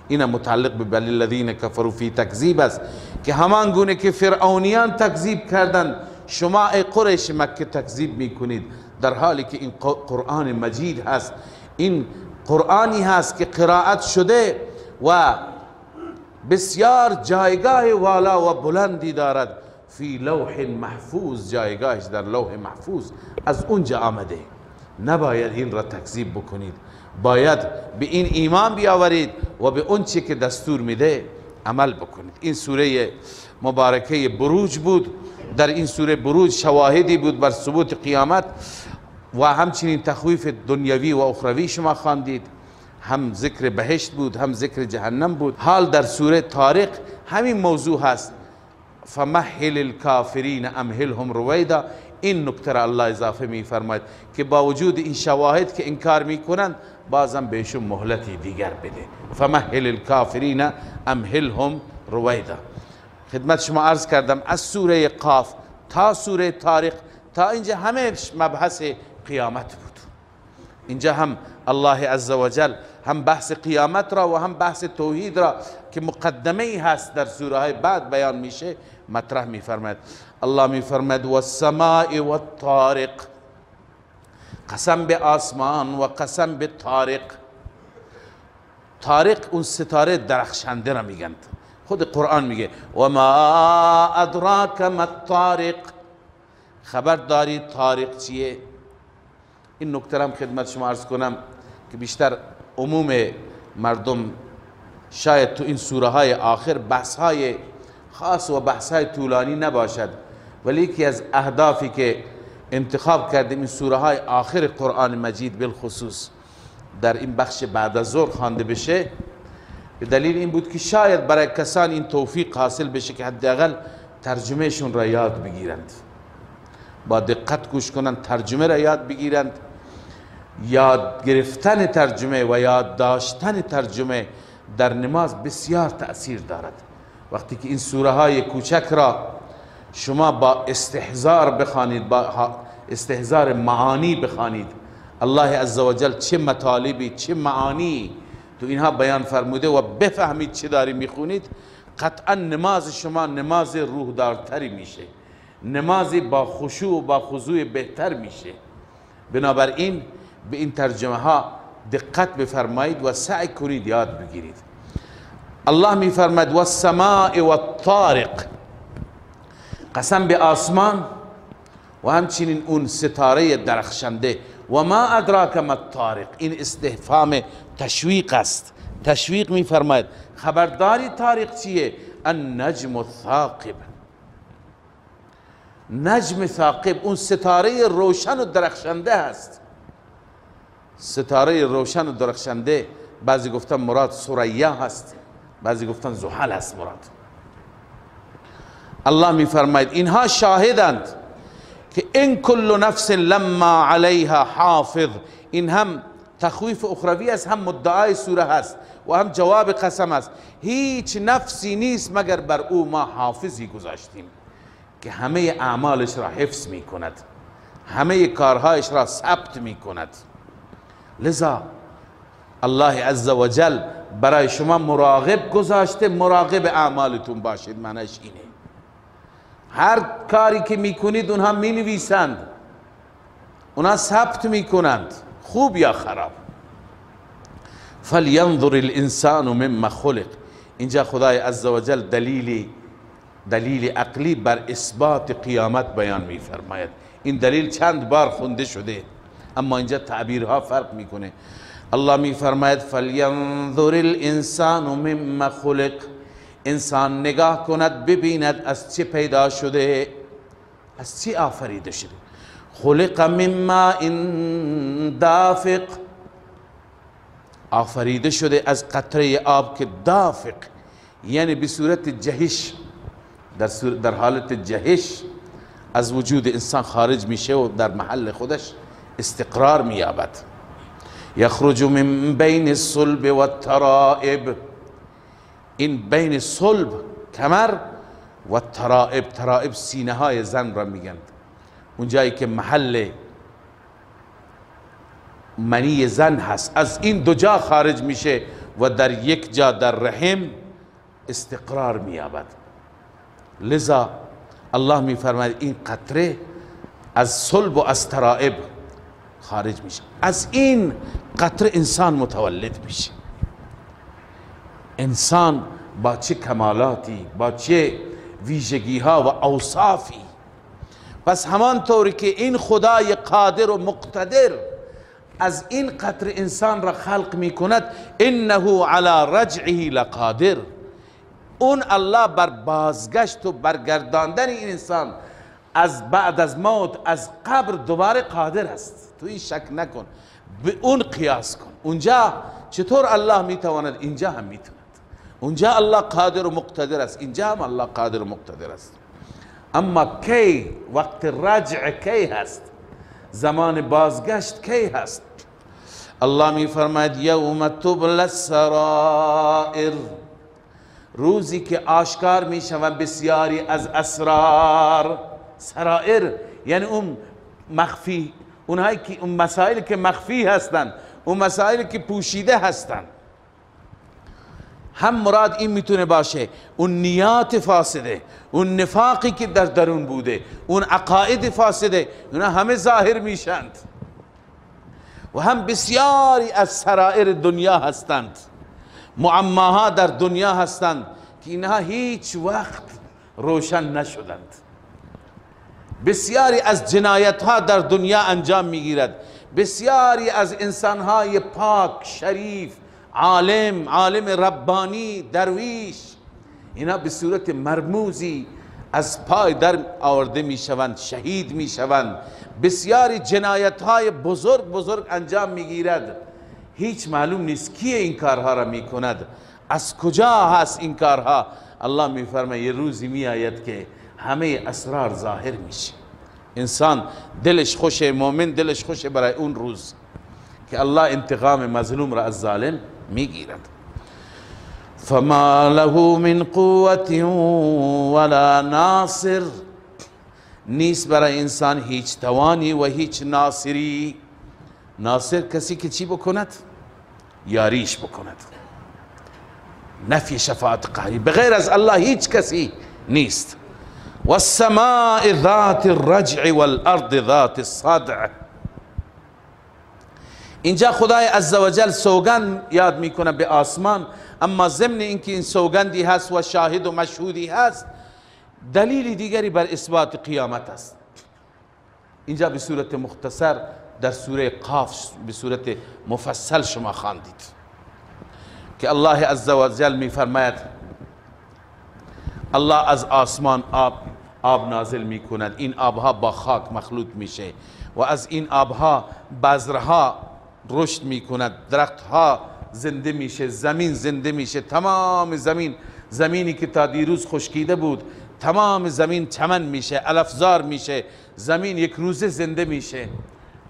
این متعلق به بل الذین کفروا فی تکذیب است که همان گونه که فرعونیان تکذیب کردند شما ای قریش مکه تکذیب میکنید، در حالی که این قرآن مجید هست، این قرآنی هست که قرائت شده و بسیار جایگاه والا و بلندی دارد، فی لوح محفوظ، جایگاهش در لوح محفوظ از اونجا آمده. نباید این را تکذیب بکنید، باید به این ایمان بیاورید و به اون چی که دستور میده عمل بکنید. این سوره مبارکه بروج بود. در این سوره بروج شواهدی بود بر ثبوت قیامت و همچنین تخویف دنیوی و اخروی شما خواندید، هم ذکر بهشت بود هم ذکر جهنم بود. حال در سوره طارق همین موضوع هست، فمهل الکافرین امهلهم رویدا. این نکته را الله اضافه می فرماید که با وجود این شواهد که انکار میکنند بازم بهشون مهلتی دیگر بده. فمهل الکافرین امهلهم رویدا. خدمت شما عرض کردم از سوره قاف تا سوره طارق تا اینجا همه مبحث قیامت بود. اینجا هم الله عزوجل هم بحث قیامت را و هم بحث توحید را که مقدمه ای هست در سوره های بعد بیان میشه مطرح میفرماید. الله میفرماید والسماء والطارق، قسم به آسمان و قسم به طارق. طارق اون ستاره درخشنده را میگند. خود قرآن میگه و ما ادراک ما الطارق، خبر دارید طارق چیه؟ این نکته هم خدمت شما عرض کنم که بیشتر عموم مردم شاید تو این سوره های آخر بحث های خاص و بحث های طولانی نباشد، ولی یکی از اهدافی که انتخاب کردیم این سوره های آخر قرآن مجید بالخصوص در این بخش بعد از ظهر خوانده بشه به دلیل این بود که شاید برای کسان این توفیق حاصل بشه که حداقل ترجمهشون را یاد بگیرند، با دقت گوش کنند، ترجمه را یاد بگیرند. یاد گرفتن ترجمه و یاد داشتن ترجمه در نماز بسیار تأثیر دارد. وقتی که این سوره های کوچک را شما با استحضار بخوانید، با استحضار معانی بخوانید، الله عزوجل چه مطالبی چه معانی تو اینها بیان فرموده و بفهمید چه داری میخونید، قطعا نماز شما نماز روحدارتری میشه، نمازی با خشوع و با خضوع بهتر میشه. بنابراین به این ترجمه ها دقت بفرمایید و سعی کنید یاد بگیرید. الله میفرماید والسماء والطارق، قسم به آسمان و همچنین اون ستاره درخشنده. و ما ادراک ما الطارق، این استفهام تشویق است، تشویق میفرماید خبرداری طارق چیه؟ النجم الثاقب، نجم ثاقب اون ستاره روشن و درخشنده است. ستاره روشن و درخشنده بعضی گفتن مراد ثریا هست، بعضی گفتن زحل است مراد. الله میفرماید اینها شاهدند که ان کل نفس لما علیها حافظ. این هم تخویف اخروی است، هم مدعای سوره هست و هم جواب قسم است. هیچ نفسی نیست مگر بر او ما حافظی گذاشتیم که همه اعمالش را حفظ می کند، همه کارهایش را ثبت می کند. لذا الله عزوجل برای شما مراقب گذاشته، مراقب اعمالتون باشید. معنیش اینه هر کاری که میکنید اونها می نویسند، اونها ثبت میکنند، خوب یا خراب. فلینظر الانسان مما خلق. اینجا خدای عزوجل دلیل عقلی بر اثبات قیامت بیان میفرماید. این دلیل چند بار خونده شده اما اینجا تعبیرها فرق میکنه. الله میفرماید فلینظر الانسان مما خلق، انسان نگاه کند ببیند از چه پیدا شده، از چه آفریده شده. خلق من ماء دافق، آفریده شده از قطره آب که دافق یعنی به صورت جهش، در حالت جهش از وجود انسان خارج میشه و در محل خودش استقرار مییابد. یخرج من بین الصلب و الترائب، این بین صلب کمر و ترائب، ترائب سینه های زن را میگند، اون جایی که محل منی زن هست، از این دو جا خارج میشه و در یک جا در رحم استقرار می‌یابد. لذا الله می‌فرماید این قطره از صلب و از ترائب خارج میشه، از این قطره انسان متولد میشه. انسان با چه کمالاتی، با چه ویژگی ها و اوصافی. پس همانطوری که این خدای قادر و مقتدر از این قطره انسان را خلق می کند، انه علی رجعه لقادر، اون الله بر بازگشت و برگرداندن این انسان از بعد از موت از قبر دوباره قادر است. تو این شک نکن، به اون قیاس کن. اونجا چطور الله میتواند، اینجا هم میتواند. اونجا الله قادر و مقتدر است، اینجا هم الله قادر و مقتدر است. اما کی وقت رجع کی هست، زمان بازگشت کی هست؟ الله میفرماید یوم تبلی السرائر، روزی که آشکار میشوند بسیاری از اسرار. سرائر یعنی اون مخفی، اونهایی که اون مسائلی که مخفی هستند، اون مسائلی که پوشیده هستند. هم مراد این میتونه باشه اون نیات فاسده، اون نفاقی که در درون بوده، اون عقاید فاسده، اونا همه ظاهر میشند. و هم بسیاری از سرائر دنیا هستند، معماها در دنیا هستند که اینها هیچ وقت روشن نشدند. بسیاری از جنایت ها در دنیا انجام میگیرد. بسیاری از انسان های پاک، شریف، عالم ربانی، درویش، اینا به صورت مرموزی از پای در آورده میشوند، شهید میشوند. بسیاری جنایت های بزرگ انجام میگیرد، هیچ معلوم نیست کی این کارها را میکند، از کجا هست این کارها. الله میفرماید یه روزی میآید که همه اسرار ظاهر میشه. انسان دلش خوشه، مومن دلش خوشه برای اون روز که الله انتقام مظلوم را از ظالم میگیرد. فما له من قوت ولا ناصر، نیست برای انسان هیچ توانی و هیچ ناصری. ناصر کسی که چی بکند؟ یاریش بکند. نفی شفاعت قهری، بغیر از الله هیچ کسی نیست. والسماء ذات الرجع والارض ذات الصدع، اینجا خدای عزوجل سوگند یاد میکنه به آسمان، اما ضمن اینکه این سوگندی هست و شاهد و مشهودی هست، دلیل دیگری بر اثبات قیامت است. اینجا به صورت مختصر در سوره قاف به صورت مفصل شما خواندید که الله عزوجل میفرماید الله از آسمان آب نازل میکند، این آبها با خاک مخلوط میشه و از این آبها بذرها رشد میکند، درختها زنده میشه، زمین زنده میشه. تمام زمینی که تا دیروز خشکیده بود، تمام زمین چمن میشه، علفزار میشه، زمین یک روزه زنده میشه.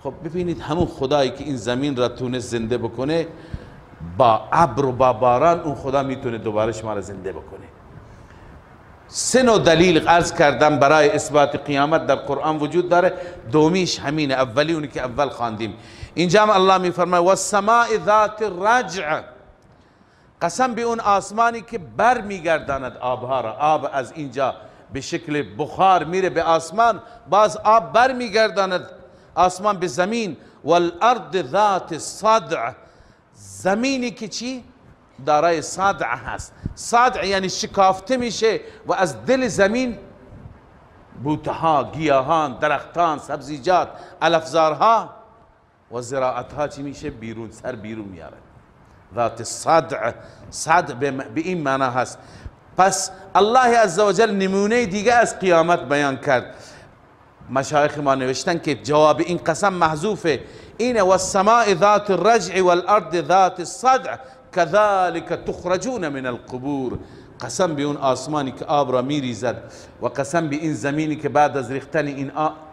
خب ببینید همون خدایی که این زمین را تونست زنده بکنه، با ابر و با باران اون خدا میتونه دوباره شما را زنده بکنه. سه نوع دلیل عرض کردم برای اثبات قیامت در قرآن وجود داره. دومیش همینه، اولی اونی که اول خواندیم. اینجا هم الله میفرماید والسماء ذات الرجع، قسم به اون آسمانی که بر میگرداند آبها را. آب از اینجا به شکل بخار میره به آسمان، باز آب بر میگرداند آسمان به زمین. والارض ذات الصدع، زمینی که چی؟ دارای صدع هست. صدع یعنی شکافته میشه و از دل زمین بوتها، گیاهان، درختان، سبزیجات، علفزارها و زراعتها چی میشه؟ بیرون، سر بیرون میاره. ذات الصدع، صدع به این معنا هست. پس الله عزوجل نمونه دیگه از قیامت بیان کرد. مشایخ ما نوشتن که جواب این قسم محذوفه، اینه والسماء ذات الرجع والارض ذات الصدع كذلك تخرجون من القبور. قسم به اون آسمانی که آب را میریزد و قسم به این زمینی که بعد از ریختن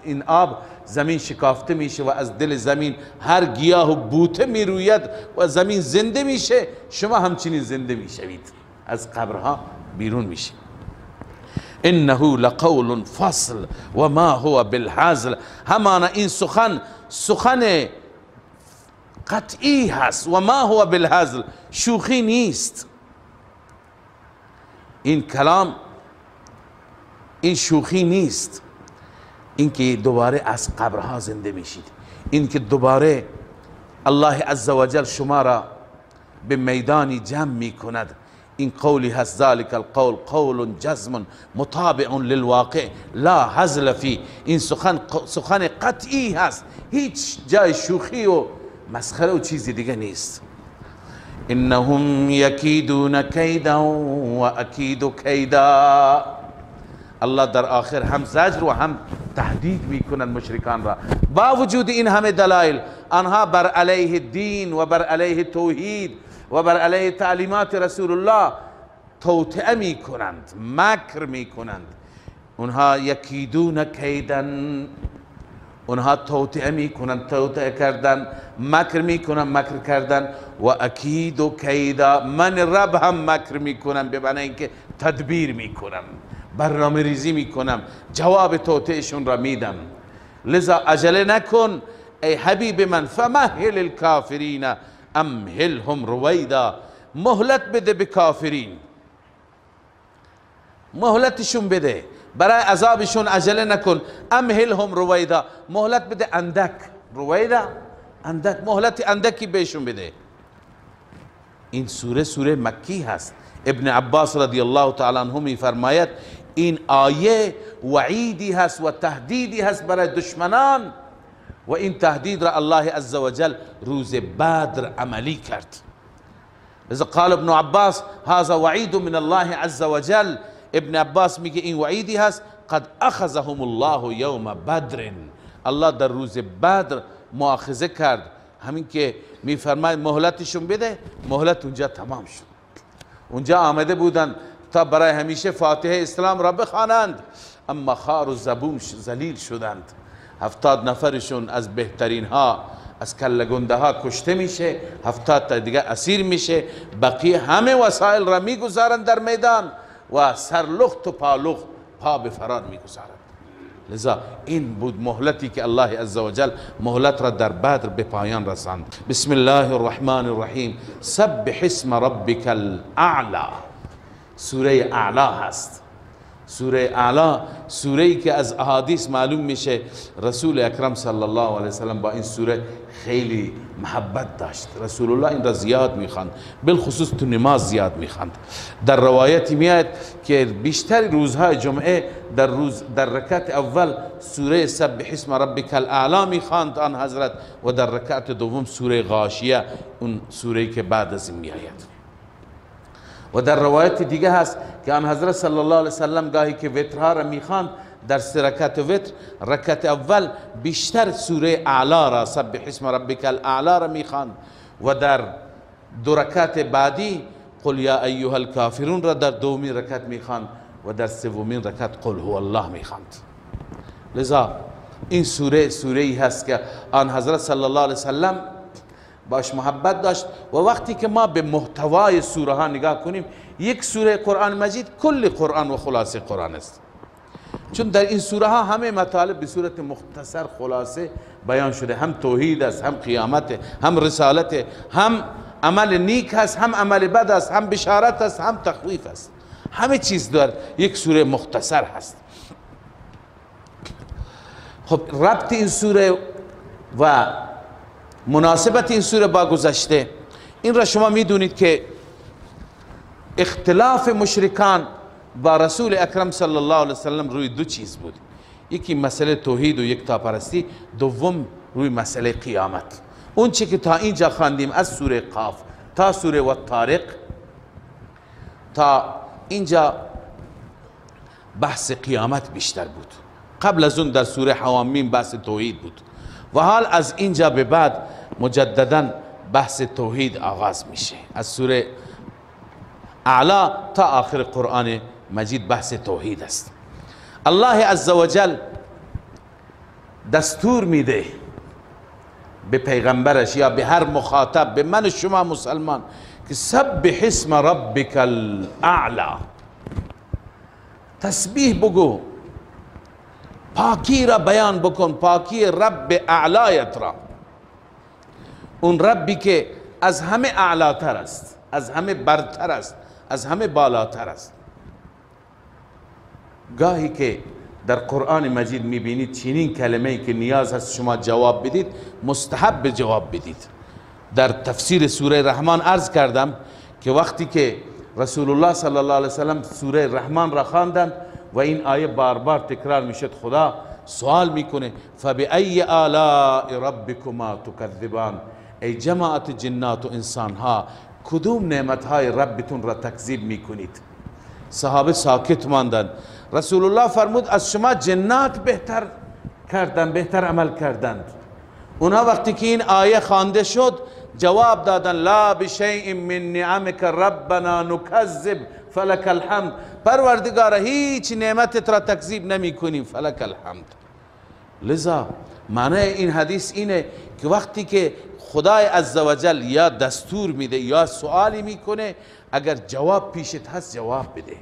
این آب زمین شکافته میشه و از دل زمین هر گیاه و بوته میروید و زمین زنده میشه. شما همچنین زنده میشوید، از قبرها بیرون میشید. انه لقول فصل و ما هو بالهزل، همانا این سخن قطعی هست و ما هو بالهزل، شوخی نیست. این کلام این شوخی نیست. این که دوباره از قبرها زنده میشید، این که دوباره الله عزوجل شما را به میدانی جمع میکند، این قولی هست ذالک القول قول جزم مطابع للواقع لا هزل فی. این سخن قطعی هست، هیچ جای شوخی و مسخره و چیزی دیگه نیست. انهم یکیدون کیدا و اکید کیدا. الله در آخر هم زجر و هم تهدید میکنند مشرکان را. با وجود این همه دلایل آنها بر علیه دین و بر علیه توحید و بر علیه تعلیمات رسول الله توطئه میکنند، مکر میکنند. اونها یکیدون کیدن، اونها توطئه میکنند، توطئه کردن، مکر میکنند، مکر کردن. و اکید و کیدا، من رب هم مکر میکنم، به معنی اینکه تدبیر میکنم، برنامه ریزی میکنم، جواب توطئهشون را میدم. لذا عجله نکن ای حبیب من، فمهل الکافرین امهلهم رویدا. مهلت بده به کافرین، مهلتشون بده، برای عذابشون عجله نکن. امهلهم رویدا، مهلت بده اندک. رویدا اندک، مهلت اندکی بهشون بده. این سوره مکی هست. ابن عباس رضی الله تعالی عنه می فرماید این آیه وعیدی هست و تهدیدی هست برای دشمنان و این تهدید را الله عزوجل روز بدر عملی کرد. لذا قال ابن عباس هذا وعید من الله عزوجل. ابن عباس میگه این وعیدی هست قد اخذهم الله یوم بدر، الله در روز بدر مؤاخذه کرد. همین که میفرماید مهلتشون بده، مهلت اونجا تمام شد. اونجا آمده بودن تا برای همیشه فاتحه اسلام را بخوانند، اما خار و زبون ذلیل شدند. 70 نفرشون از بهترین ها، از کلگنده ها کشته میشه، 70 تا دیگه اسیر میشه، بقیه همه وسایل را میگذارند در میدان و سرلخت و پالخت پا به فرار میگذارند. لذا این بود مهلتی که الله عزوجل مهلت را در بدر به پایان رساند. بسم الله الرحمن الرحیم. سبح اسم ربک الاعلی. سوره اعلا هست. سوره اعلا سوره‌ای که از احادیث معلوم میشه رسول اکرم صلی الله علیه وسلم با این سوره خیلی محبت داشت. رسول الله این را زیاد میخواند، بالخصوص تو نماز زیاد میخواند. در روایتی میاد که بیشتر روزهای جمعه در رکعت اول سوره سبح اسم ربک الاعلی میخواند آن حضرت، و در رکعت دوم سوره غاشیه، اون سوره‌ای که بعد از این میآید. و در روایت دیگه هست که آن حضرت صلی الله علیه وسلم گاهی که وترها را میخواند در 3 رکعت وتر، رکعت اول بیشتر سوره اعلی را سبح اسم ربک الاعلی را میخواند و در 2 رکعت بعدی قل یا ایها الکافرون را در دومین رکعت میخواند و در سومین رکعت قل هو الله میخواند. لذا این سوره‌ای هست که آن حضرت صلی الله علیه وسلم باش محبت داشت. و وقتی که ما به محتوای سوره ها نگاه کنیم، یک سوره قرآن مجید کل قرآن و خلاصه قرآن است، چون در این سوره ها همه مطالب به صورت مختصر خلاصه بیان شده. هم توحید است، هم قیامت، هم رسالت، هم عمل نیک است، هم عمل بد است، هم بشارت است، هم تخویف است. همه چیز در یک سوره مختصر هست. خب ربط این سوره و مناسبت این سوره با گذشته، این را شما میدونید که اختلاف مشرکان با رسول اکرم صلی الله علیه وسلم روی 2 چیز بود. یکی مسئله توحید و یکتاپرستی، دوم روی مسئله قیامت. اون چی که تا اینجا خواندیم از سوره قاف تا سوره والطارق، تا اینجا بحث قیامت بیشتر بود. قبل از اون در سوره حوامیم بحث توحید بود و حال از اینجا به بعد مجددا بحث توحید آغاز میشه. از سوره اعلا تا آخر قرآن مجید بحث توحید است. الله عزوجل دستور میده به پیغمبرش یا به هر مخاطب، به من و شما مسلمان، که سبح اسم ربک الاعلی، تسبیح بگو، پاکی را بیان بکن، پاکی رب اعلایت را. اون ربی که از همه اعلاتر است، از همه برتر است، از همه بالاتر است. گاهی که در قرآن مجید میبینید چنین کلمه‌ای که نیاز هست شما جواب بدید، مستحب جواب بدید. در تفسیر سوره رحمان عرض کردم که وقتی که رسول الله صلی الله علیه وسلم سوره رحمان را خواندند و این آیه بار بار تکرار میشد، خدا سوال میکنه فبأی آلاء ربکما تکذبان، ای جماعت جنات و انسان ها کدوم نعمت های ربتون را تکذیب میکنید؟ صحابه ساکت ماندند. رسول الله فرمود از شما جنات بهتر کردند، بهتر عمل کردند. اونها وقتی که این آیه خوانده شد جواب دادن لا بشیء من نعمک ربنا نکذب فلک الحمد، پروردگار هیچ نعمتت را تکذیب نمی کنیم، فلک الحمد. لذا معنی این حدیث اینه که وقتی که خدای عزوجل یا دستور میده یا سوالی میکنه، اگر جواب پیشت هست جواب بده.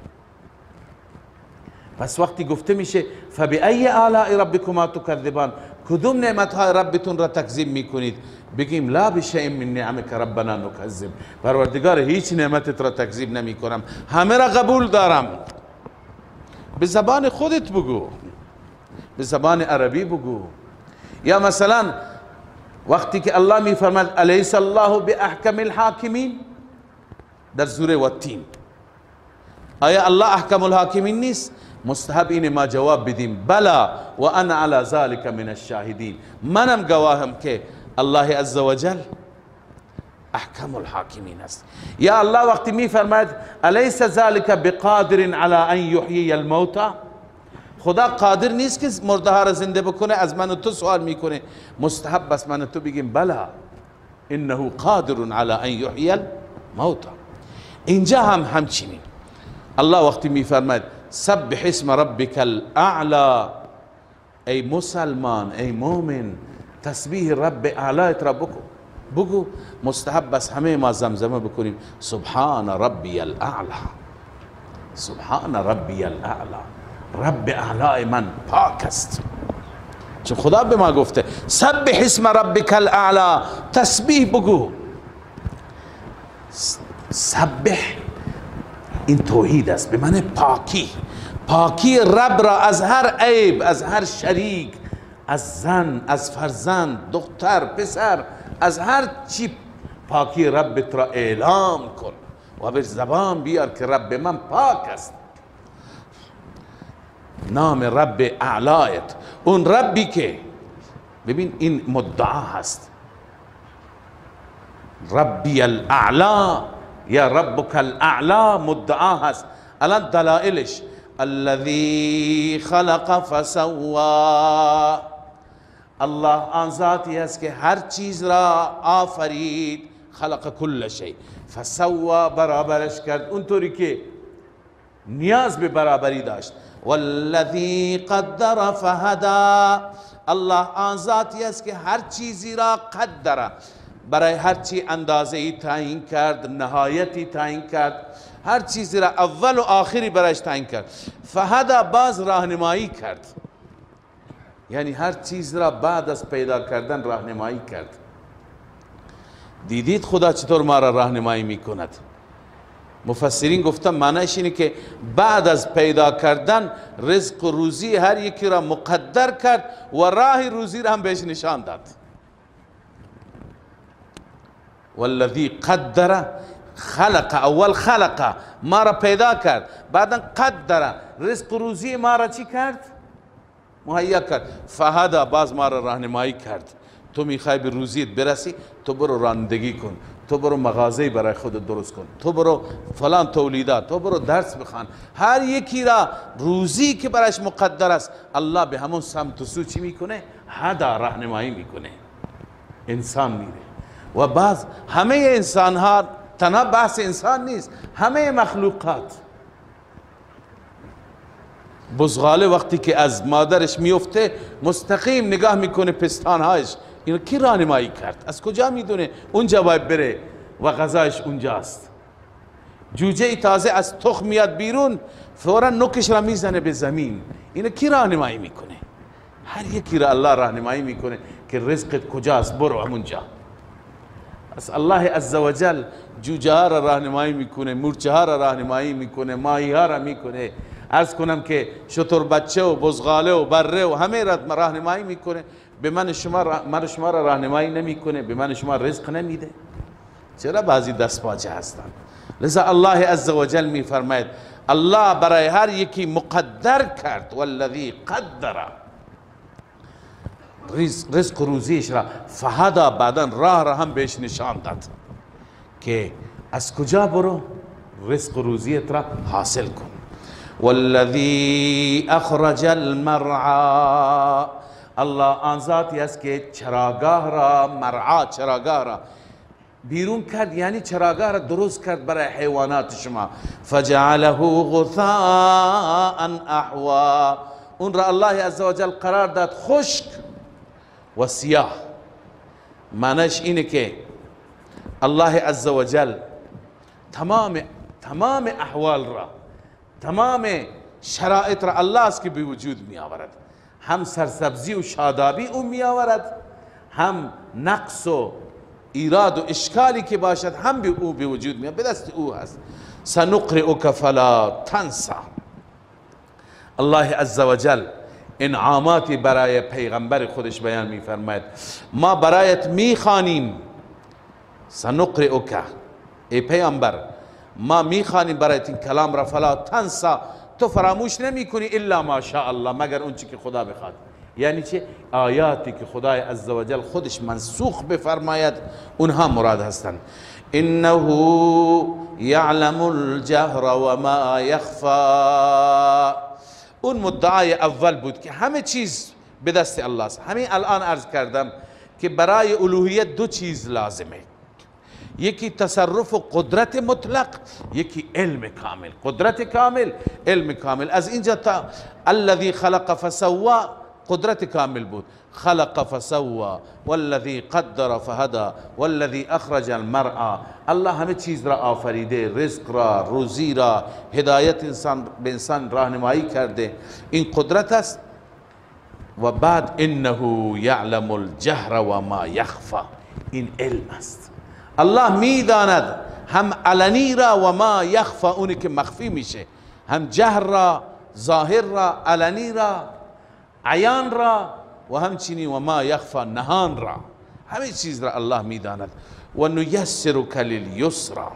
پس وقتی گفته میشه فبأی آلاء ربکما تکذبان، کدوم نعمت های ربتون را تکذیب میکنید، بگیم لا بشیء من نعمک ربنا نکذب، پروردگار هیچ نعمتت را تکذیب نمی کنم، همه را قبول دارم. به زبان خودت بگو، به زبان عربی بگو. یا مثلا وقتی که الله می فرماید الیس الله باحکم الحاکمین در سوره والتین، آیا الله احکم الحاکمین نیست؟ مستحب اینه ما جواب بدیم بلا و انا علی ذلك من الشاهدین، منم گواهم که الله عزوجل احکم الحاکمین است. یا الله وقتی می فرماید الیس ذلك بقادر علی ان یحیی الموتى، خدا قادر نیست که مرده ها را زنده بکنه؟ از من و تو سوال میکنه، مستحب بس من و تو بگیم بلا انه قادر علی ان یحیی الموتى. اینجا هم همچنین الله وقتی میفرماید سبح اسم ربک الاعلی، ای مسلمان ای مومن تسبیح رب اعلایت را بگو. مستحب بس همه ما زمزمه بکنیم سبحان ربی الاعلی، سبحان ربی الاعلی، رب اعلی من پاک است، چون خدا به ما گفته سبح اسم ربک الاعلی، تسبیح بگو. سبح این توحید است، به معنی پاکی، پاکی رب را از هر عیب، از هر شریک، از زن، از فرزند، دختر، پسر، از هر چی پاکی ربت را اعلام کن و به زبان بیار که رب من پاک است. نام رب اعلایت، اون ربی که ببین این مدعا هست، ربی الاعلا یا ربک الاعلا مدعا هست. الان دلائلش الذی خلق فسوا، الله آن ذاتی است که هر چیز را آفرید، خلق کل شیء، فسوا برابرش کرد اونطوری که نیاز به برابری داشت. والذی قدر فهدا، الله آن ذاتی است که هر چیزی را قدر، برای هر چی اندازه ای تعیین کرد، نهایتی تعیین کرد، هر چیزی را اول و آخری برایش تعیین کرد. فهدا باز راهنمایی کرد، یعنی هر چیز را بعد از پیدا کردن راهنمایی کرد. دیدید خدا چطور ما را راهنمایی میکند؟ مفسرین گفتن معنیش اینه که بعد از پیدا کردن رزق و روزی هر یکی را مقدر کرد و راه روزی را هم بهش نشان داد. والذی قدر خلق، اول خلق ما را پیدا کرد، بعدا قدر رزق و روزی ما را چی کرد؟ مهیا کرد. فهدا باز ما را راهنمایی کرد. تو میخوای به روزیت برسی، تو برو رانندگی کن، تو برو مغازه برای خودت درست کن، تو برو فلان تولیدات، تو برو درس بخوان. هر یکی را روزی که برایش مقدر است الله به همون سمت و سو چی میکنه؟ هدا راهنمایی میکنه، انسان میره. و بعض همه انسان ها، تنها بحث انسان نیست، همه مخلوقات، بزغاله وقتی که از مادرش میفته مستقیم نگاه میکنه پستانهایش، اینو کی راهنمایی کرد؟ از کجا میدونه اونجا باید بره و غذایش اونجاست؟ جوجه تازه از تخم میاد بیرون، فورا نوکش را میزنه به زمین، اینو کی راهنمایی میکنه؟ هر یکی را الله راهنمایی میکنه که رزقت کجاست، برو همونجا. از الله عزوجل جوجه ها را راهنمایی میکنه، مورچه ها را راهنمایی میکنه، ماهی ها را میکنه. عرض کنم که شتر بچه و بزغاله و بره و همه را راهنمایی میکنه. به من شما را راهنمایی نمیکنه؟ به من شما رزق نمیده؟ چرا بعضی دست پاچه هستند؟ لذا الله عزوجل میفرماید الله برای هر یکی مقدر کرد، والذی قدر رزق روزیش را فهدا، بعدا راه را هم بهش نشان داد که از کجا برو رزق روزیت را حاصل کن. والذی اخرج المرعى، الله آن ذاتی است که چراگاه را، مرعا چراگاه را بیرون کرد، یعنی چراگاه را درست کرد برای حیوانات شما. فجعله غثاء احوا، اون را الله عزوجل قرار داد خشک و سیاه. معنیش اینه که الله عزوجل تمام احوال را، تمام شرایط را الله است که به وجود می آورد. هم سرسبزی و شادابی او می آورد، هم نقص و ایراد و اشکالی که باشد هم به او به وجود می آورد، به دست او هست. سنقرئک فلا تنسى. الله عزوجل انعاماتی برای پیغمبر خودش بیان می فرماید. ما برایت می خوانیم، سنقرئک، ای پیغمبر ما می خوانیم برایت این کلام را، فلا تنسى، تو فراموش نمی کنی الا ما شاء الله، مگر اون چی که خدا بخواد. یعنی چه؟ آیاتی که خدای عزوجل خودش منسوخ بفرماید اونها مراد هستند. انه یعلم الجهر و ما یخفى، اون مدعای اول بود که همه چیز به دست الله است. همین الان عرض کردم که برای الوهیت دو چیز لازمه، یکی تصرف و قدرت مطلق، یکی علم کامل. قدرت کامل، علم کامل. از اینجا تا الذي خلق فسوى قدرت کامل بود، خلق فسوى والذي قدر فهدى والذي اخرج المرعى. الله همه چیز را آفریده، رزق را، روزی را، هدایت انسان به انسان راهنمایی کرده، این قدرت است. و بعد انه یعلم الجهر و ما یخفى، این علم است. الله میداند هم علنی را و ما یخفى، اونی که مخفی میشه، هم جهر را، ظاهر را، علنی را، عیان را، و همچنین و ما یخفى، نهان را. همه چیز را الله میداند. و نیسرک للیسرا،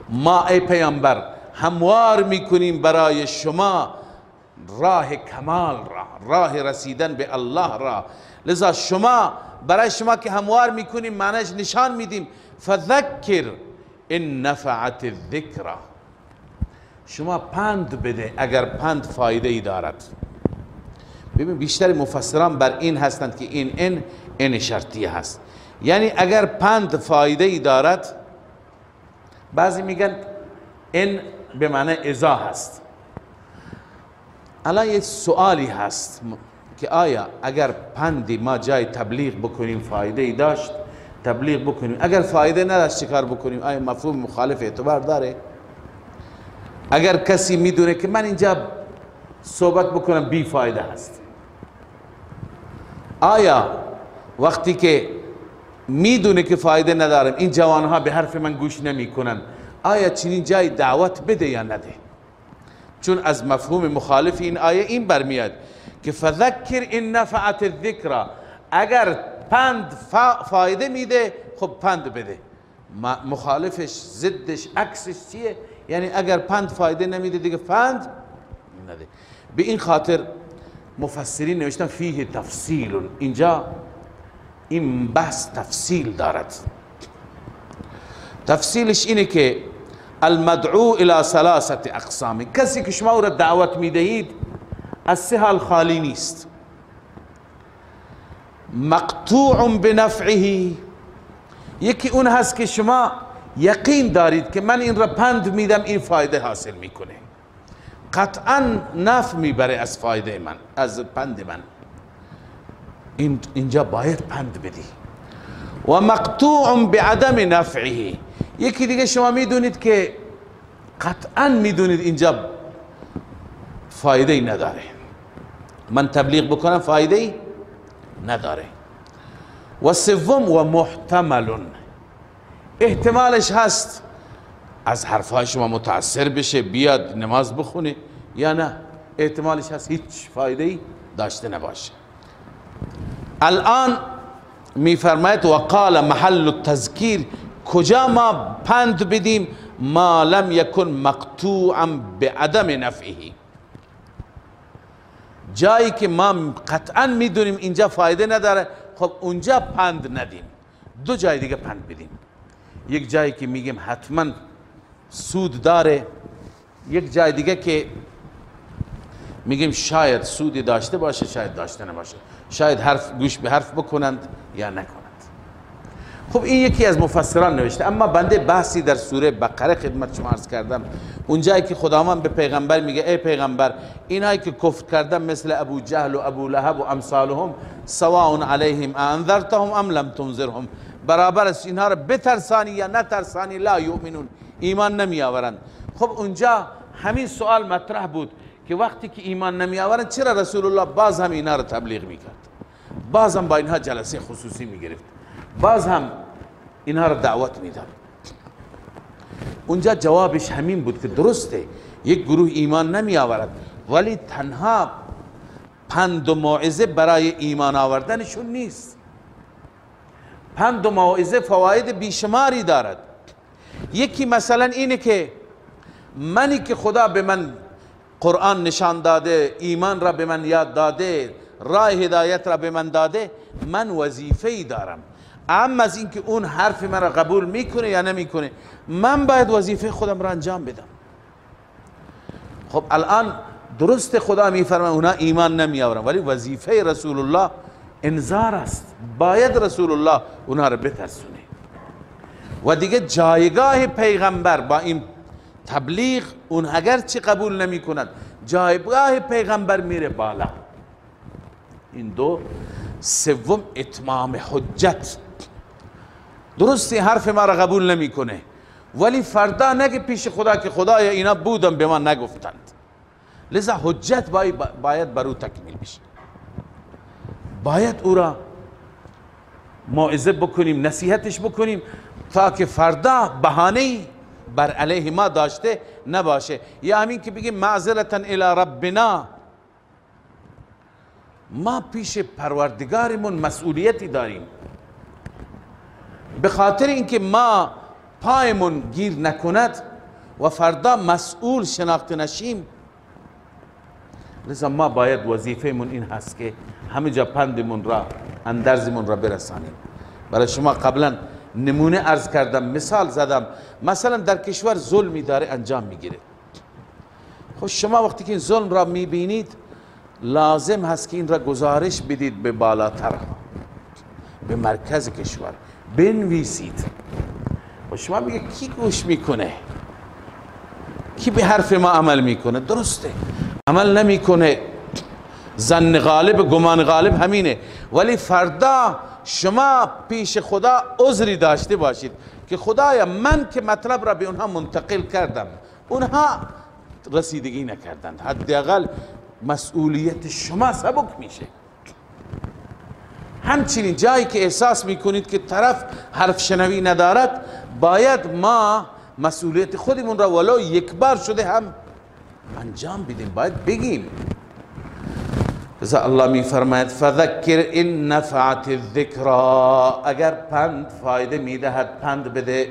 ما ای پیامبر هموار میکنیم برای شما راه کمال را، راه رسیدن به الله را. لذا شما، برای شما که هموار میکنیم معنیش نشان میدیم. فذکر ان نفعت الذکرى، شما پند بده اگر پند فایده ای دارد. ببین بیشتر مفسران بر این هستند که این شرطیه هست، یعنی اگر پند فایده ای دارد. بعضی میگن این به معنی اذا هست. الان یک سوالی هست که آیا اگر پندی ما جای تبلیغ بکنیم فایده ای داشت، تبلیغ بکنیم، اگر فایده نداشت چیکار بکنیم؟ آیا مفهوم مخالف اعتبار داره؟ اگر کسی میدونه که من اینجا صحبت بکنم بی فایده هست، آیا وقتی که میدونه که فایده ندارم، این جوانها به حرف من گوش نمی کنن، آیا چنین جای دعوت بده یا نده؟ چون از مفهوم مخالف این آیه این برمیاد که فذکر ان نفعت الذکرى، اگر پند فایده میده خب پند بده. مخالفش، ضدش، عکسش چیه؟ یعنی اگر پند فایده نمیده دیگه پند نده. به این خاطر مفسرین نوشتن فیه تفصیل، اینجا این بحث تفصیل دارد. تفصیلش اینه که المدعو الى ثلاثه اقسام، کسی که شما او را دعوت میدهید از سه حال خالی نیست. مقطوع بنفعه، یکی اون هست که شما یقین دارید که من این را پند میدم این فایده حاصل میکنه، قطعا نفع میبره از فایده من، از پند من، اینجا باید پند بدی. و مقطوع بعدم نفعه، یکی دیگه شما میدونید که قطعا میدونید اینجا فایده ای نداره، من تبلیغ بکنم فایده ای نداره. و سوم و محتمل، احتمالش هست از حرفهای شما متاثر بشه بیاد نماز بخونه، یا نه احتمالش هست هیچ فایده‌ای داشته نباشه. الان میفرماید و قال محل التذکیر، کجا ما پند بدیم؟ ما لم یکن مقطوعا بعدم نفعه، جایی که ما قطعا میدونیم اینجا فایده نداره، خب اونجا پند ندیم. دو جای دیگه پند بدیم، یک جایی که میگیم حتما سود داره، یک جای دیگه که میگیم شاید سودی داشته باشه شاید داشته نباشه، شاید گوش به حرف بکنند یا نکنند. خب این یکی از مفسران نوشته. اما بنده بحثی در سوره بقره خدمت شما عرض کردم، اونجایی که خداوند به پیغمبر میگه ای پیغمبر اینایی که کفر کردن مثل ابو جهل و ابو لهب و امثالهم سواء علیهم انذرتهم ام لم تنذرهم، برابر است اینها رو بترسانی یا نترسانی لا یؤمنون، ایمان نمی آورند. خب اونجا همین سوال مطرح بود که وقتی که ایمان نمی آورند چرا رسول الله باز هم اینا رو تبلیغ میکرد، باز هم با اینها جلسه خصوصی میگرفت، باز هم اینها رو دعوت میداد؟ اونجا جوابش همین بود که درسته یک گروه ایمان نمی آورد، ولی تنها پند و موعظه برای ایمان آوردنشون نیست. پند و موعظه فواید بیشماری دارد. یکی مثلا اینه که منی که خدا به من قرآن نشان داده، ایمان را به من یاد داده، راه هدایت را به من داده، من وظیفه‌ای دارم. اما از اینکه اون حرف من را قبول میکنه یا نمیکنه، من باید وظیفه خودم را انجام بدم. خب الان درست خدا میفرماید اونا ایمان نمی آورن، ولی وظیفه رسول الله انذار است، باید رسول الله اونا را بترسونه. و دیگه جایگاه پیغمبر با این تبلیغ، اون اگر چی قبول نمی کند، جایگاه پیغمبر میره بالا. این دو. سوم اتمام حجت، درستی حرف ما را قبول نمی کنه، ولی فردا نگه پیش خدا که خدایا اینا بودم به ما نگفتند، لذا حجت باید بر او تکمیل بشه. باید او را موعظه بکنیم، نصیحتش بکنیم تا که فردا بهانه‌ای بر علیه ما داشته نباشه. یا همین که بگیم معذرتا الی ربنا، ما پیش پروردگارمون مسئولیتی داریم، به خاطر اینکه ما پایمون گیر نکند و فردا مسئول شناخته نشیم، لذا ما باید وظیفه‌مون این هست که همه جا پندمون را، اندرزمون را برسانیم. برای شما قبلا نمونه عرض کردم، مثال زدم. مثلا در کشور ظلمی داره انجام میگیره، خب شما وقتی که این ظلم را میبینید لازم هست که این را گزارش بدید به بالاتر، به مرکز کشور بنویسید. و شما میگه کی گوش میکنه؟ کی به حرف ما عمل میکنه؟ درسته عمل نمیکنه، ظن غالب گمان غالب همینه، ولی فردا شما پیش خدا عذری داشته باشید که خدایا من که مطلب را به اونها منتقل کردم، اونها رسیدگی نکردند، حداقل مسئولیت شما سبک میشه. همچنین جایی که احساس میکنید که طرف حرف شنوی ندارد، باید ما مسئولیت خودمون را ولو یک بار شده هم انجام بدیم، باید بگیم. لذا الله میفرماید فذکر ان نفعت الذکرا، اگر پند فایده میدهد پند بده.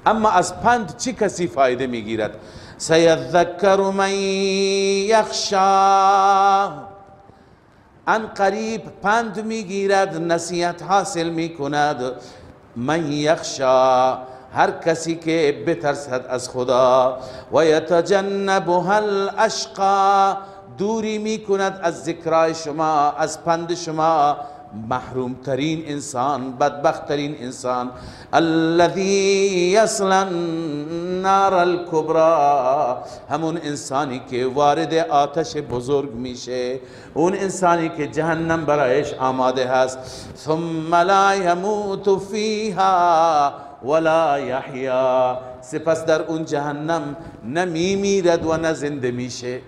اما از پند چه کسی فایده میگیرد؟ سیذکر من یخشا، ان قریب پند میگیرد، نصیحت حاصل میکند. من یخشا، هر کسی که بترسد از خدا. و یتجنبها الاشقا، دوری میکند از ذکرای شما، از پند شما، محروم ترین انسان، بدبخت ترین انسان. الذی یصلی النار الکبری، همون انسانی که وارد آتش بزرگ میشه، اون انسانی که جهنم برایش آماده هست. ثم لا یموت فیها ولا یحیا، سپس در اون جهنم نمیمیرد و نه زنده میشه.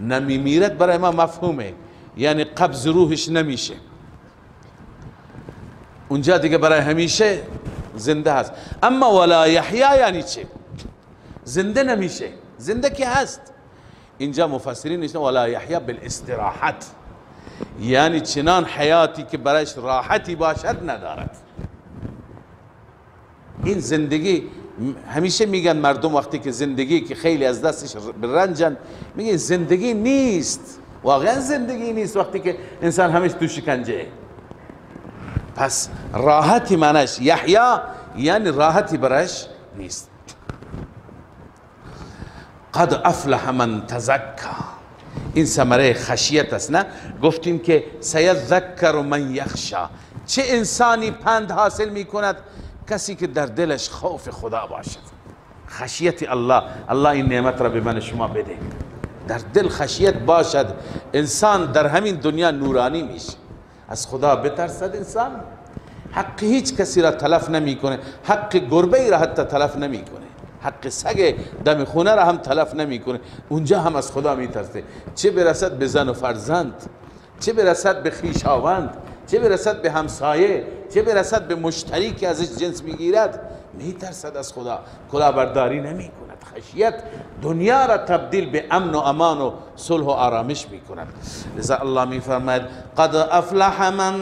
نمیمیرد برای ما مفهومه، یعنی قبض روحش نمیشه. اونجا دیگه برای همیشه زنده هست. اما ولا یحیا یعنی چه؟ زنده نمیشه. زنده که هست. اینجا مفسرین نوشتن ولا یحیا بالاستراحت، یعنی چنان حیاتی که برایش راحتی باشد ندارد. این زندگی همیشه میگن مردم وقتی که زندگی که خیلی از دستش برنجن میگن زندگی نیست. واقعا زندگی نیست وقتی که انسان همیش تو شکنجه. پس راحتی معنیش یحیا یعنی راحتی برایش نیست. قد افلح من تزکا، این ثمره خشیت است. نه گفتیم که سیذکر من یخشا، چه انسانی پند حاصل می کند؟ کسی که در دلش خوف خدا باشد، خشیت الله. الله این نعمت را به من شما بده. در دل خشیت باشد انسان در همین دنیا نورانی میشه. از خدا بترسد انسان، حق هیچ کسی را تلف نمی کنه، حق گربه را حتی تلف نمی کنه، حق سگ دم خونه را هم تلف نمی کنه. اونجا هم از خدا می ترسه. چه برسد به زن و فرزند، چه برسد به خویشاوند، چه برسد به همسایه، چه برسد به مشتری که ازش جنس میگیرد. می ترسد از خدا، کلاهبرداری نمی کند. خشیت دنیا را تبدیل به امن و امان و صلح و آرامش می کند. لذا الله می فرماید قد افلح من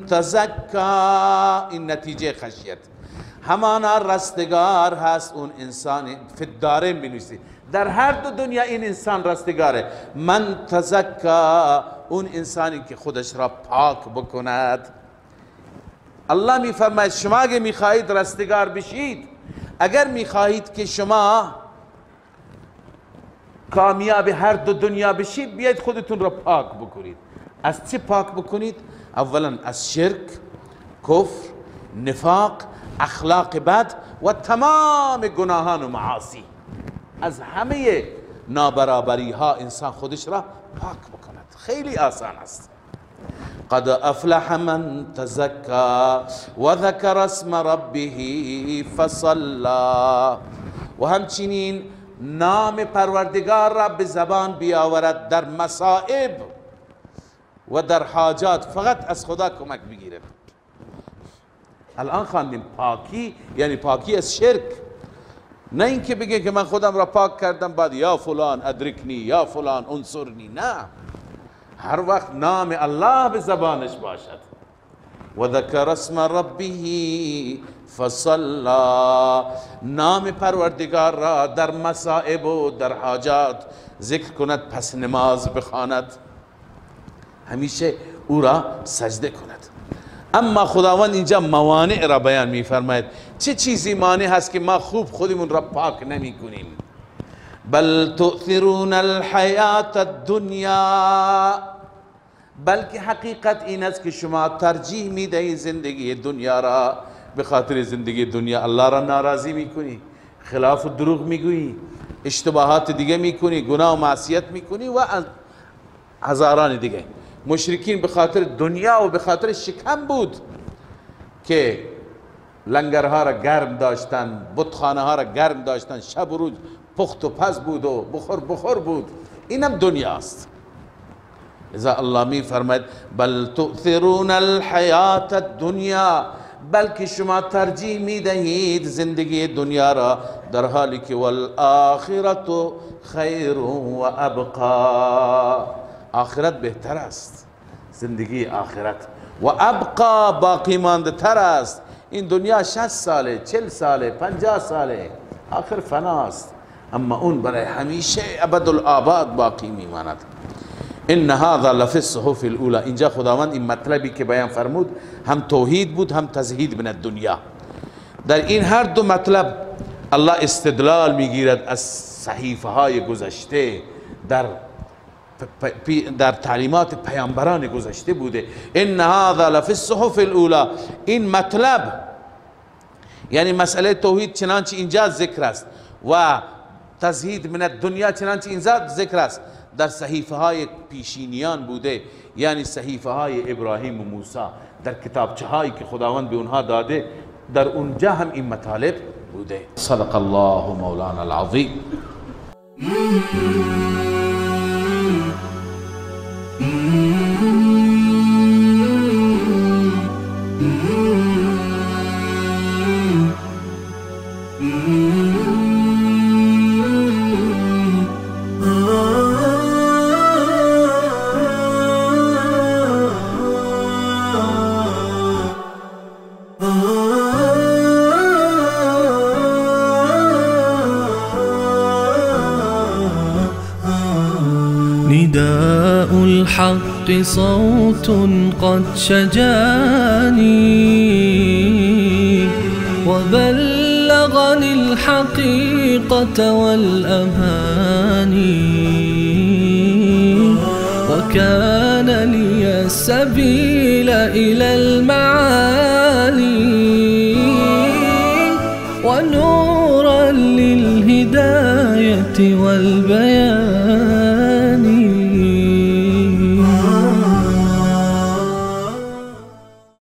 تزکا، این نتیجه خشیت. همانا رستگار هست اون انسان. فی الدارین بنویسید، در هر دو دنیا این انسان رستگاره. من تزکا، اون انسانی که خودش را پاک بکند. الله می فرماید شما اگه می خواهید رستگار بشید، اگر می خواهید که شما کامیاب هر دو دنیا بشید، بیاید خودتون را پاک بکنید. از چه پاک بکنید؟ اولا از شرک، کفر، نفاق، اخلاق بد و تمام گناهان و معاصی. از همه نابرابری ها انسان خودش را پاک بکند. خیلی آسان است. قد افلح من تزکا و ذکر اسم ربه فصلی، و همچنین نام پروردگار را به زبان بیاورد در مصائب و در حاجات، فقط از خدا کمک بگیرد. الان خواندیم پاکی یعنی پاکی از شرک، نه اینکه بگه که من خودم را پاک کردم بعد یا فلان ادرکنی یا فلان انصرنی. نه، هر وقت نام الله به زبانش باشد. و ذکر اسم ربه فصلی، نام پروردگار را در مصائب و در حاجات ذکر کند، پس نماز بخواند، همیشه او را سجده کند. اما خداوند اینجا موانع را بیان می فرماید. چه چیزی مانع هست که ما خوب خودمون را پاک نمی کنیم؟ بل تؤثرون الحیات الدنیا، بلکه حقیقت این است که شما ترجیح می دهید زندگی دنیا را. به خاطر زندگی دنیا الله را ناراضی می کنی، خلاف و دروغ می گویی، اشتباهات دیگه می کنی، گناه و معصیت می کنی و هزاران دیگه. مشرکین به خاطر دنیا و به خاطر شکم بود که لنگرها را گرم داشتن، بتخانه ها را گرم داشتن، شب و روز پخت و پز بود و بخور بود. اینم دنیاست. اذا الله می فرماید بل تؤثرون الحیات الدنیا، بلکه شما ترجیح می دهید زندگی دنیا را، در حالی که والآخرت خیر و ابقا، آخرت بهتر است. زندگی آخرت و ابقا، باقی مانده تر است. این دنیا 60 ساله، 40 ساله، 50 ساله، آخر فناست. اما اون برای همیشه ابدالآباد باقی میماند. ان هذا لفی الصحف الاولى، اینجا خداوند این مطلبی که بیان فرمود هم توحید بود هم تزهید من الدنیا. در این هر دو مطلب الله استدلال میگیرد از صحیفه های گذشته، در تعلیمات پیامبران گذشته بوده. ان هذا لفی الصحف الاولى، این مطلب یعنی مسئله توحید چنانچه اینجا ذکر است و تزهید من الدنیا چنانچه اینجا ذکر است، در صحیفه های پیشینیان بوده، یعنی صحیفه های ابراهیم و موسی، در کتابچه هایی که خداوند به اونها داده، در اونجا هم این مطالب بوده. صدق الله مولانا العظیم. Mm-hmm. نداء الحق صوت قد شجاني وبلغني الحقيقة والأماني وكان لي السبيل إلى المعالي ونورا للهداية والبيان.